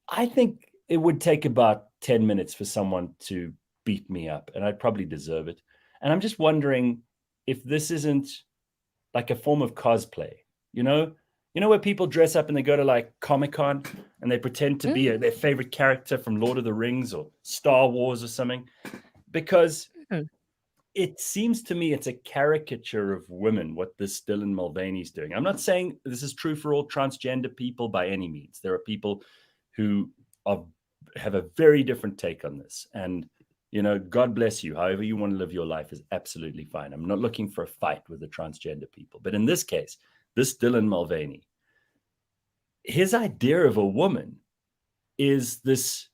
I think it would take about 10 minutes for someone to beat me up, and I'd probably deserve it. And I'm just wondering if this isn't like a form of cosplay, where people dress up and they go to like Comic-Con and they pretend to be their favorite character from Lord of the Rings or Star Wars or something, because it seems to me it's a caricature of women, what this Dylan Mulvaney's doing. I'm not saying this is true for all transgender people by any means. There are people who have a very different take on this. And, God bless you. However you want to live your life is absolutely fine. I'm not looking for a fight with the transgender people. But in this case, this Dylan Mulvaney, his idea of a woman is this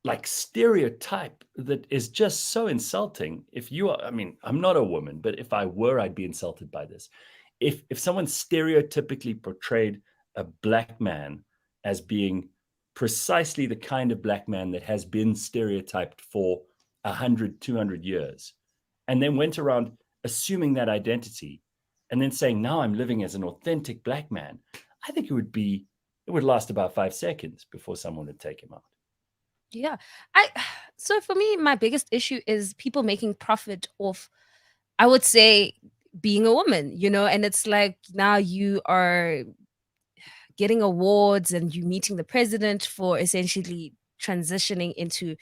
like stereotype that is just so insulting. If you are, I mean, I'm not a woman, but if I were, I'd be insulted by this. If someone stereotypically portrayed a black man as being precisely the kind of black man that has been stereotyped for 100, 200 years, and then went around assuming that identity and then saying, now I'm living as an authentic black man, I think it would last about 5 seconds before someone would take him out. Yeah. So for me, my biggest issue is people making profit off, I would say, being a woman, and it's like now you are getting awards and you meeting the president for essentially transitioning into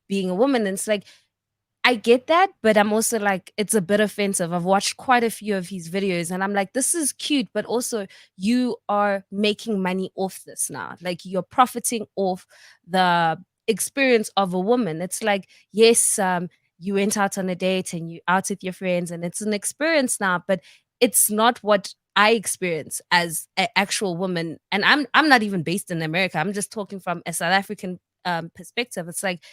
being a woman. And it's like, I get that, but I'm also like, it's a bit offensive. I've watched quite a few of his videos and I'm like, this is cute, but also you are making money off this now. Like you're profiting off the experience of a woman. It's like, yes, you went out on a date and you out with your friends and it's an experience now, but it's not what I experience as an actual woman. And I'm not even based in America. I'm just talking from a South African perspective. It's like,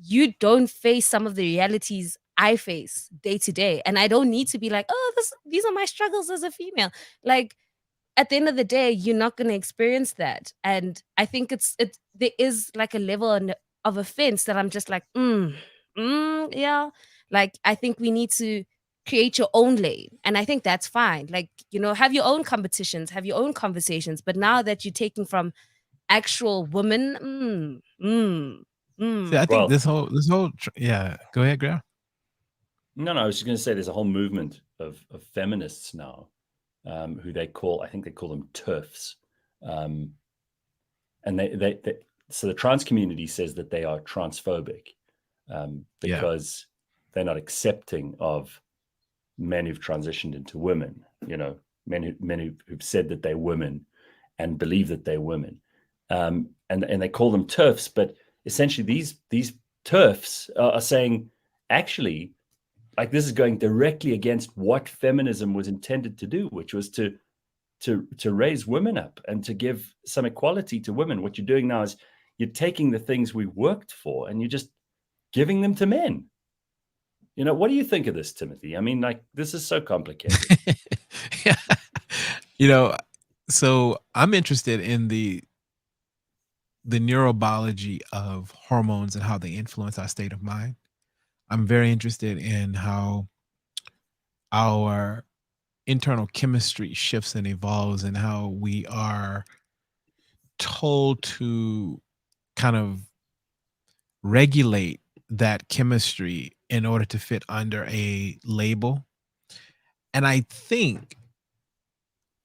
you don't face some of the realities I face day to day. And I don't need to be like, oh, these are my struggles as a female. Like at the end of the day, you're not going to experience that. And I think there is like a level of offense that I'm just like, yeah. Like I think we need to create your own lane. And I think that's fine. Like, have your own competitions, have your own conversations. But now that you're taking from actual women, See, I think this whole yeah. Go ahead, Gareth. No, I was just going to say there's a whole movement of feminists now who I think they call them TERFs. And so the trans community says that they are transphobic because they're not accepting of men who've transitioned into women, men who've said that they're women and believe that they're women. And they call them TERFs, but essentially these TERFs are saying, actually, like this is going directly against what feminism was intended to do, which was to raise women up and to give some equality to women. What you're doing now is you're taking the things we worked for and you're just giving them to men. What do you think of this, Timothy? I mean, like, this is so complicated. So I'm interested in the neurobiology of hormones and how they influence our state of mind. I'm very interested in how our internal chemistry shifts and evolves and how we are told to kind of regulate that chemistry in order to fit under a label. And I think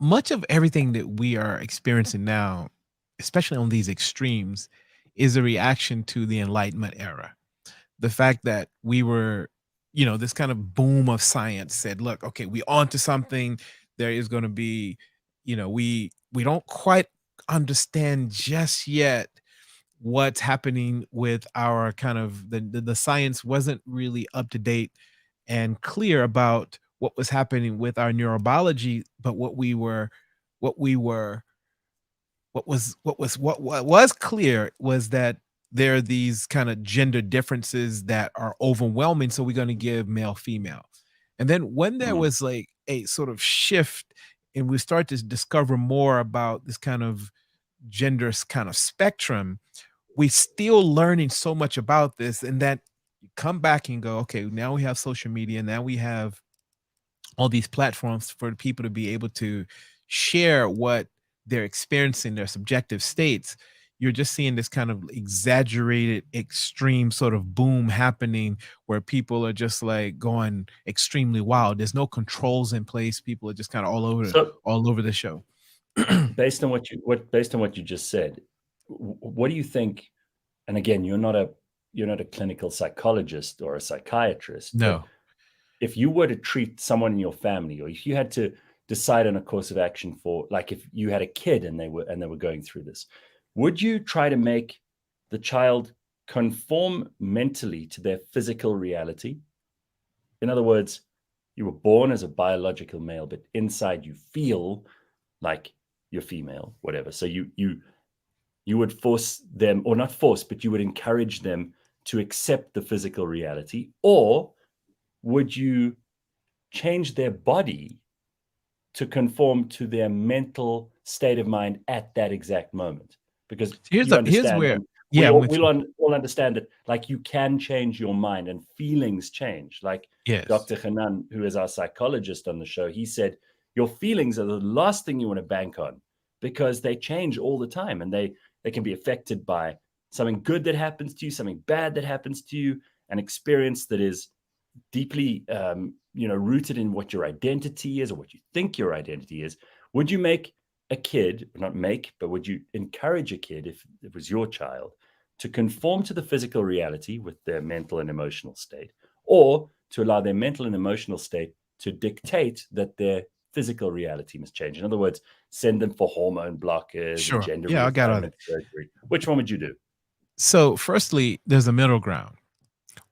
much of everything that we are experiencing now, especially on these extremes, is a reaction to the Enlightenment era. The fact that we were, this kind of boom of science said, look, okay, we onto something. There is going to be, we we don't quite understand just yet what's happening with our kind of the science wasn't really up to date and clear about what was happening with our neurobiology, but what we were what was clear was that there are these kind of gender differences that are overwhelming, so we're going to give male female. And then when there was like a sort of shift and we start to discover more about this kind of gender kind of spectrum, we still learning so much about this, and that you come back and go, okay, now we have social media, now we have all these platforms for people to be able to share what they're experiencing, their subjective states. You're just seeing this kind of exaggerated, extreme sort of boom happening where people are just like going extremely wild. There's no controls in place. People are just kind of all over the show. Based on what you just said, what do you think? And again, you're not a clinical psychologist or a psychiatrist. No. If you were to treat someone in your family, or if you had to decide on a course of action for, like, if you had a kid and they were going through this, would you try to make the child conform mentally to their physical reality? In other words, you were born as a biological male, but inside you feel like you're female, whatever. So you would force them, or not force, but you would encourage them to accept the physical reality, or would you change their body to conform to their mental state of mind at that exact moment? Because here's where we'll all understand that, like, you can change your mind and feelings change. Like, yes. Dr. Hanan, who is our psychologist on the show, he said your feelings are the last thing you want to bank on, because they change all the time, and they can be affected by something good that happens to you, something bad that happens to you, an experience that is deeply rooted in what your identity is, or what you think your identity is. Would you make a kid, not make, but would you encourage a kid, if it was your child, to conform to the physical reality with their mental and emotional state, or to allow their mental and emotional state to dictate that their physical reality must change? In other words, send them for hormone blockers, Sure. gender I got all reassignment surgery. Which one would you do? So firstly, there's a middle ground.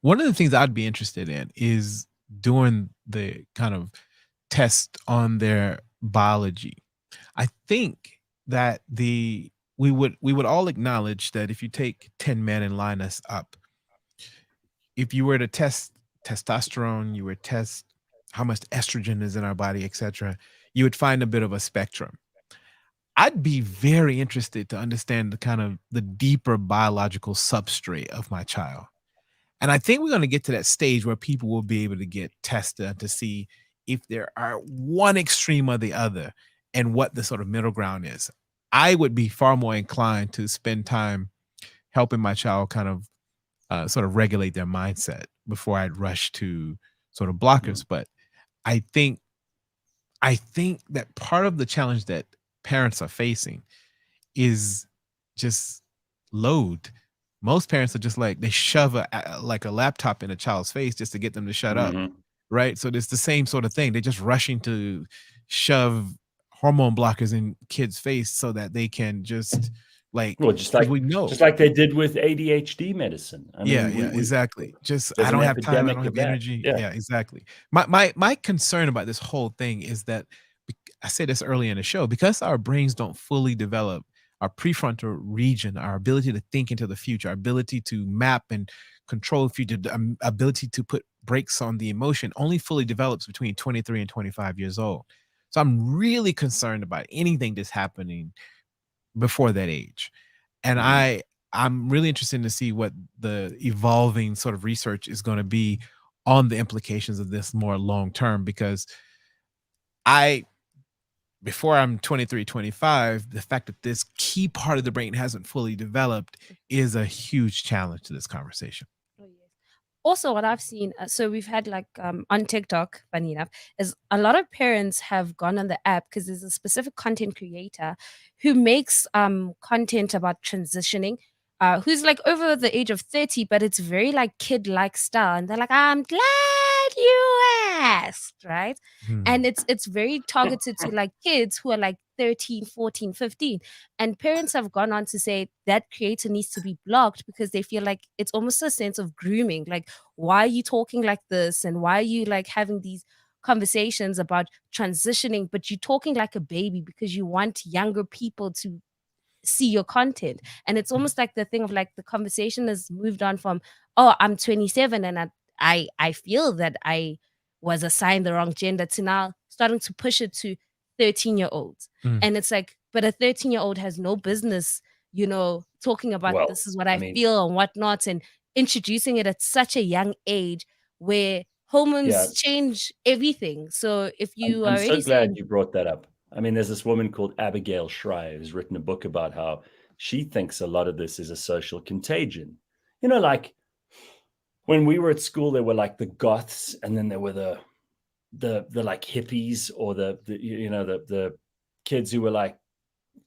One of the things I'd be interested in is doing the kind of test on their biology. I think that we would all acknowledge that if you take 10 men and line us up, if you were to test testosterone, you would test how much estrogen is in our body, etc., you would find a bit of a spectrum. I'd be very interested to understand the kind of the deeper biological substrate of my child. And I think we're going to get to that stage where people will be able to get tested to see if there are one extreme or the other, and what the sort of middle ground is. I would be far more inclined to spend time helping my child kind of sort of regulate their mindset before I'd rush to sort of blockers. But I think that part of the challenge that parents are facing is just load. Most parents are just like, they shove like a laptop in a child's face just to get them to shut up, right? So it's the same sort of thing. They're just rushing to shove hormone blockers in kids' face so that they can just just like they did with ADHD medicine. I mean, exactly. Just, I don't have time, I don't have energy. Yeah, exactly. My concern about this whole thing is that, I said this earlier in the show, because our brains don't fully develop, our prefrontal region, our ability to think into the future, our ability to map and control the future, ability to put brakes on the emotion, only fully develops between 23 and 25 years old. So I'm really concerned about anything that's happening before that age. And I'm really interested to see what the evolving sort of research is going to be on the implications of this more long term, because before I'm 23, 25, the fact that this key part of the brain hasn't fully developed is a huge challenge to this conversation. Also, what I've seen, so we've had on TikTok, funny enough, is a lot of parents have gone on the app because there's a specific content creator who makes content about transitioning, who's like over the age of 30, but it's very like kid-like style. And they're like, I'm glad glad you asked, right? Hmm. And it's very targeted to like kids who are like 13, 14, 15. And parents have gone on to say that creator needs to be blocked because they feel like it's almost a sense of grooming. Like, why are you talking like this? And why are you like having these conversations about transitioning, but you're talking like a baby because you want younger people to see your content. And it's almost like the thing of like the conversation has moved on from, oh, I'm 27 and I feel that I was assigned the wrong gender, to now starting to push it to 13-year-olds. Mm. And it's like, but a 13-year-old has no business, talking about Well, this is what I mean, feel and whatnot, and introducing it at such a young age where hormones change everything. So if you I'm are so already glad saying, you brought that up. I mean, there's this woman called Abigail Schreier who's written a book about how she thinks a lot of this is a social contagion. Like when we were at school, there were like the goths, and then there were the like hippies, or the kids who were like,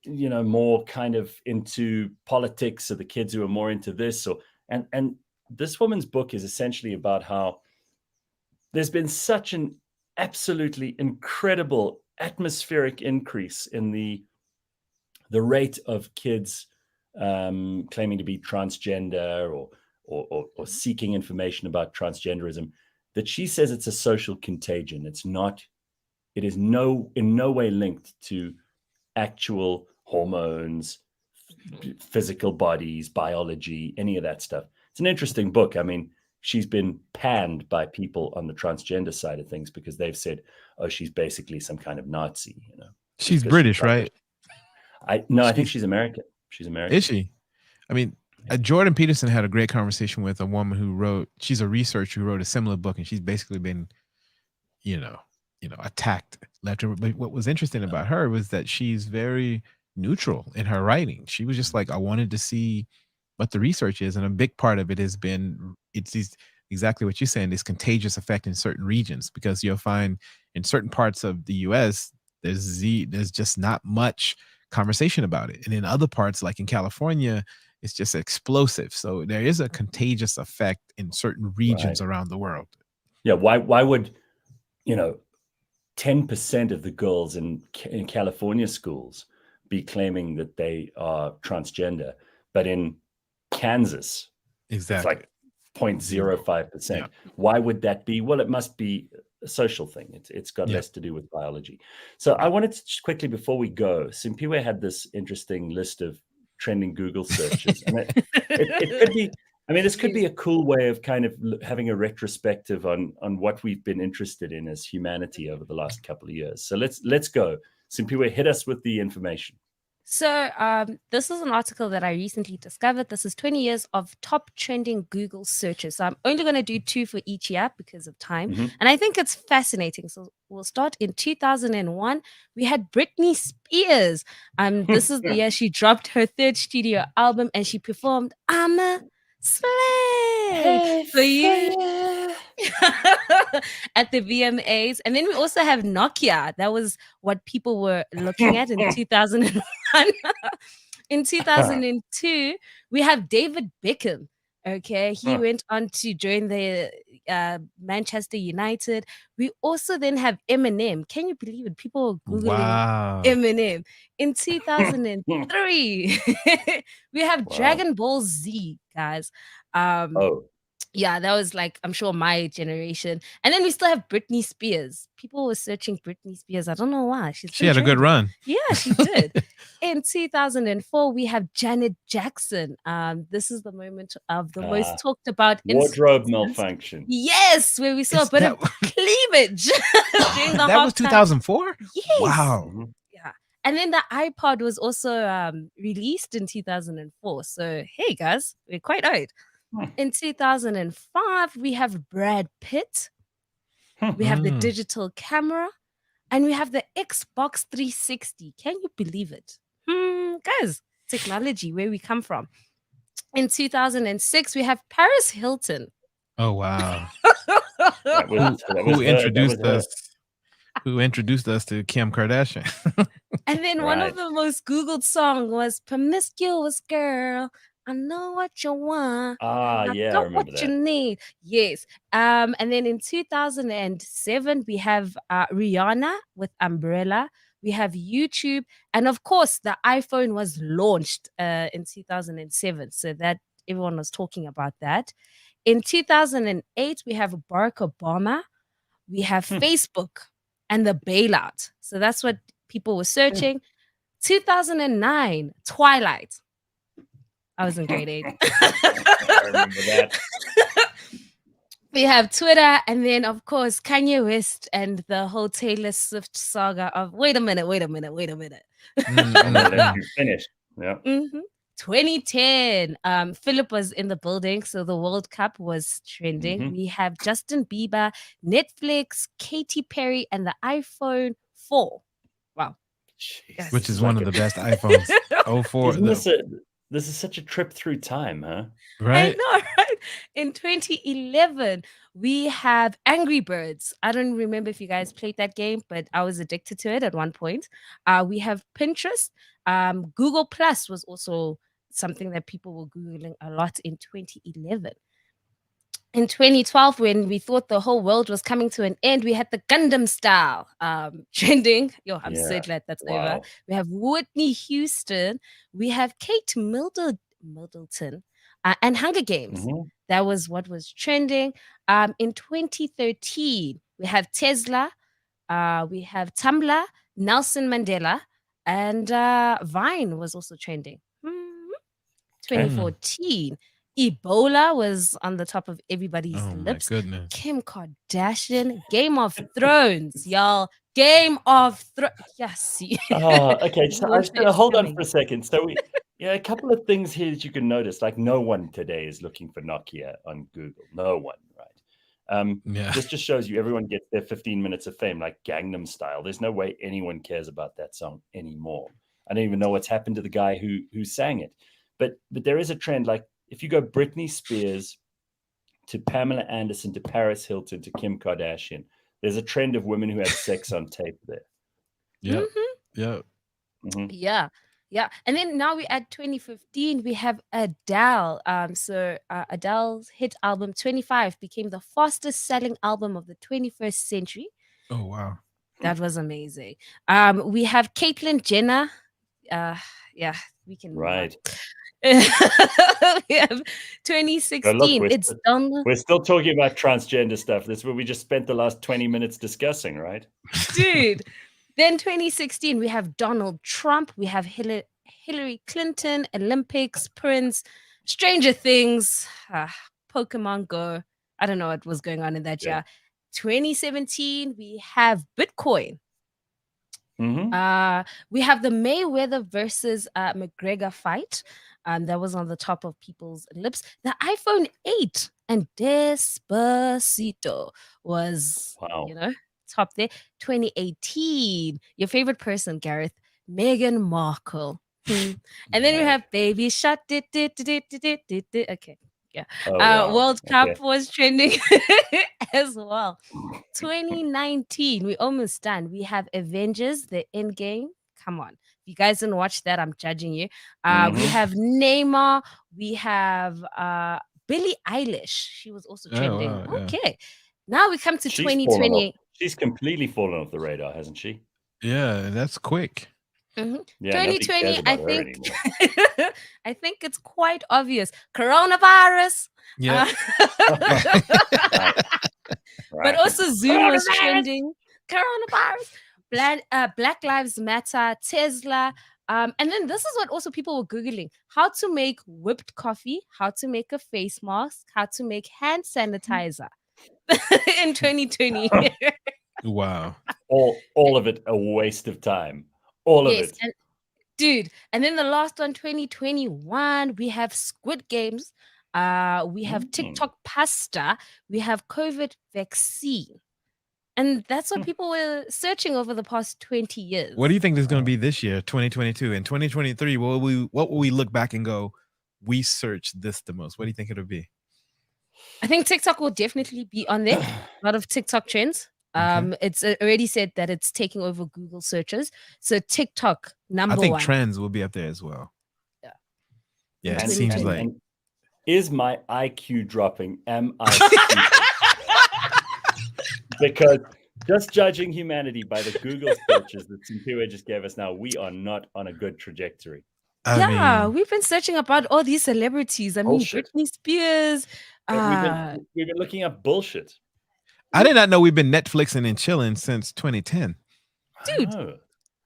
more kind of into politics, or the kids who are more into this. And this woman's book is essentially about how there's been such an absolutely incredible atmospheric increase in the rate of kids claiming to be transgender, or seeking information about transgenderism, that she says it's a social contagion. It is in no way linked to actual hormones, physical bodies, biology, any of that stuff. It's an interesting book. I mean, she's been panned by people on the transgender side of things because they've said, oh, she's basically some kind of Nazi, She's British, right? I think she's American. She's American. Is she? I mean, Jordan Peterson had a great conversation with a woman who she's a researcher who wrote a similar book, and she's basically been, attacked left. But what was interesting about her was that she's very neutral in her writing. She was just like, I wanted to see what the research is, and a big part of it has been exactly what you're saying, this contagious effect in certain regions, because you'll find in certain parts of the US there's just not much conversation about it, and in other parts like in California it's just explosive. So there is a contagious effect in certain regions around the world. Yeah, why would 10% of the girls in California schools be claiming that they are transgender, but in Kansas it's like 0.05%? Yeah. Why would that be? Well, it must be a social thing. It's got less to do with biology. So I wanted to just quickly, before we go, Simphiwe had this interesting list of trending Google searches, and it could be, I mean, this could be a cool way of kind of having a retrospective on what we've been interested in as humanity over the last couple of years. So let's go. Simphiwe, hit us with the information. So this is an article that I recently discovered. This is 20 years of top trending Google searches. So I'm only going to do 2 for each year because of time. Mm-hmm. And I think it's fascinating. So we'll start in 2001. We had Britney Spears. This is the year she dropped her 3rd studio album, and she performed I'm a Slay for you at the VMAs. And then we also have Nokia. That was what people were looking at in 2001. In 2002, we have David Beckham. Okay, he went on to join the Manchester United. We also then have Eminem. Can you believe it? People were Googling Eminem. In 2003, we have Dragon Ball Z, guys. Yeah, that was like, I'm sure, my generation. And then we still have Britney Spears. People were searching Britney Spears. I don't know why. She had a good run. Yeah, she did. In 2004, we have Janet Jackson. This is the moment of the most talked about wardrobe malfunction. Yes, where we saw a bit of cleavage during the That was 2004? Yes. Wow. Yeah. And then the iPod was also released in 2004. So, hey, guys, we're quite old. In 2005, we have Brad Pitt. We have the digital camera. And we have the Xbox 360. Can you believe it? Guys, technology, where we come from. In 2006, we have Paris Hilton. Oh, wow. Who introduced us? Who introduced us to Kim Kardashian? And then one of the most Googled songs was Promiscuous Girl. I know what you want. Ah, I yeah, I got remember what you that. need. Yes. And then in 2007, we have Rihanna with Umbrella. We have YouTube. And of course, the iPhone was launched in 2007. So that everyone was talking about that. In 2008, we have Barack Obama. We have Facebook and the bailout. So that's what people were searching. 2009, Twilight. I was in grade 8. I remember that. We have Twitter, and then of course Kanye West and the whole Taylor Swift saga of wait a minute. I'm gonna let you finish. Yeah. 2010. Philip was in the building, so the World Cup was trending. We have Justin Bieber, Netflix, Katy Perry, and the iPhone 4. Wow. Jeez, Which this is one like of the best iPhones. 04. Isn't this is such a trip through time, huh? Right? I know, right? In 2011, we have Angry Birds. I don't remember if you guys played that game, but I was addicted to it at one point. We have Pinterest. Google Plus was also something that people were Googling a lot in 2011. In 2012, when we thought the whole world was coming to an end, we had the Gundam style trending. Yo, I'm so Yeah. glad that's over. Wow. We have Whitney Houston. We have Kate Middleton and Hunger Games. That was what was trending. In 2013, we have Tesla. We have Tumblr, Nelson Mandela, and Vine was also trending. 2014, Ebola was on the top of everybody's lips. My goodness. Kim Kardashian, Game of Thrones, y'all. Game of Thrones. Yes. Okay. So I was Warfare gonna hold on coming. for a second. So a couple of things here that you can notice. Like, no one today is looking for Nokia on Google. No one, right? Yeah. This just shows you everyone gets their 15 minutes of fame, like Gangnam Style. There's no way anyone cares about that song anymore. I don't even know what's happened to the guy who sang it. But there is a trend. Like, if you go Britney Spears to Pamela Anderson to Paris Hilton to Kim Kardashian, there's a trend of women who have sex on tape there. Yeah. Yeah. Yeah. And then now we at 2015, we have Adele. Adele's hit album 25 became the fastest selling album of the 21st century. Oh, wow. That was amazing. We have Caitlyn Jenner. We can move on. Right. We have 2016. It's done. We're still talking about transgender stuff. That's what we just spent the last 20 minutes discussing, right? Dude. Then 2016, we have Donald Trump. We have Hillary Clinton, Olympics, Prince, Stranger Things, Pokemon Go. I don't know what was going on in that year. 2017, we have Bitcoin. We have the Mayweather versus McGregor fight. That was on the top of people's lips. The iPhone 8 and Despacito was, top there. 2018, your favorite person, Gareth, Meghan Markle. And then we have Baby Shut. Okay. Yeah. Wow. World Cup was trending as well. 2019, we almost done. We have Avengers, the Endgame. Come on. If you guys didn't watch that, I'm judging you. We have Neymar. We have Billie Eilish. She was also trending. Oh, wow, okay. Now we come to 2020. She's completely fallen off the radar, hasn't she? Yeah, that's quick. Yeah, 2020, I think it's quite obvious. Coronavirus. Yeah. But also Zoom was trending. Coronavirus. Black Lives Matter, Tesla. And then this is what also people were Googling. How to make whipped coffee, how to make a face mask, how to make hand sanitizer in 2020. Wow. All of it a waste of time. All of it. Dude, and then the last one, 2021, we have Squid Games, we have TikTok pasta, we have COVID vaccine. And that's what people were searching over the past 20 years. What do you think there's going to be this year, 2022? In 2023, what will we look back and go, we searched this the most? What do you think it'll be? I think TikTok will definitely be on there. A lot of TikTok trends. It's already said that it's taking over Google searches. So TikTok, number one. I think trends will be up there as well. Yeah. Yeah, it And- seems and- like. And is my IQ dropping? Am I stupid? Because just judging humanity by the Google searches that Simphiwe just gave us now, we are not on a good trajectory. I mean, we've been searching about all these celebrities. I mean, Bullshit. Britney Spears. But we've been looking up bullshit. I did not know we've been Netflixing and chilling since 2010. Dude. I know.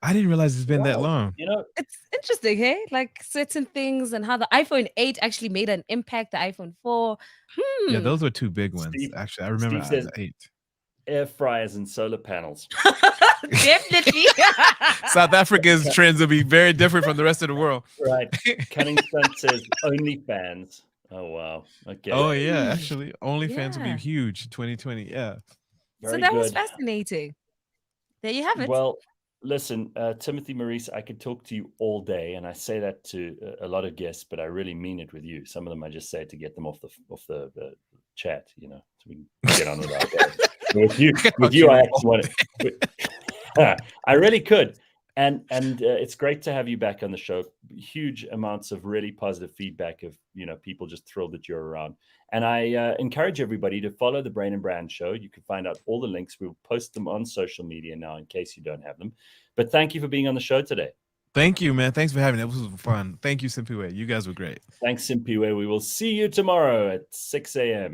I didn't realize it's been that Wow. long. You know, It's interesting, hey? Like certain things and how the iPhone 8 actually made an impact, the iPhone 4. Yeah, those were two big ones. Steve- Actually, I remember Steve says- the 8. air fryers and solar panels. Definitely. South Africa's trends will be very different from the rest of the world. Right. Cunningston says OnlyFans. Oh, wow. Okay. Oh yeah, actually, OnlyFans will Yeah. be huge 2020. Yeah. Very So that was good. fascinating. There you have it. Well, listen, Timothy, Maurice, I could talk to you all day, and I say that to a lot of guests, but I really mean it with you. Some of them I just say to get them off the chat, you know, so we can get on with our day. With you, I actually want to. I really could, and it's great to have you back on the show. Huge amounts of really positive feedback of people just thrilled that you're around. And I encourage everybody to follow the Brain and Brand Show. You can find out all the links. We'll post them on social media now in case you don't have them. But thank you for being on the show today. Thank you, man. Thanks for having me. It was fun. Thank you, Simphiwe. You guys were great. Thanks, Simphiwe. We will see you tomorrow at 6 a.m.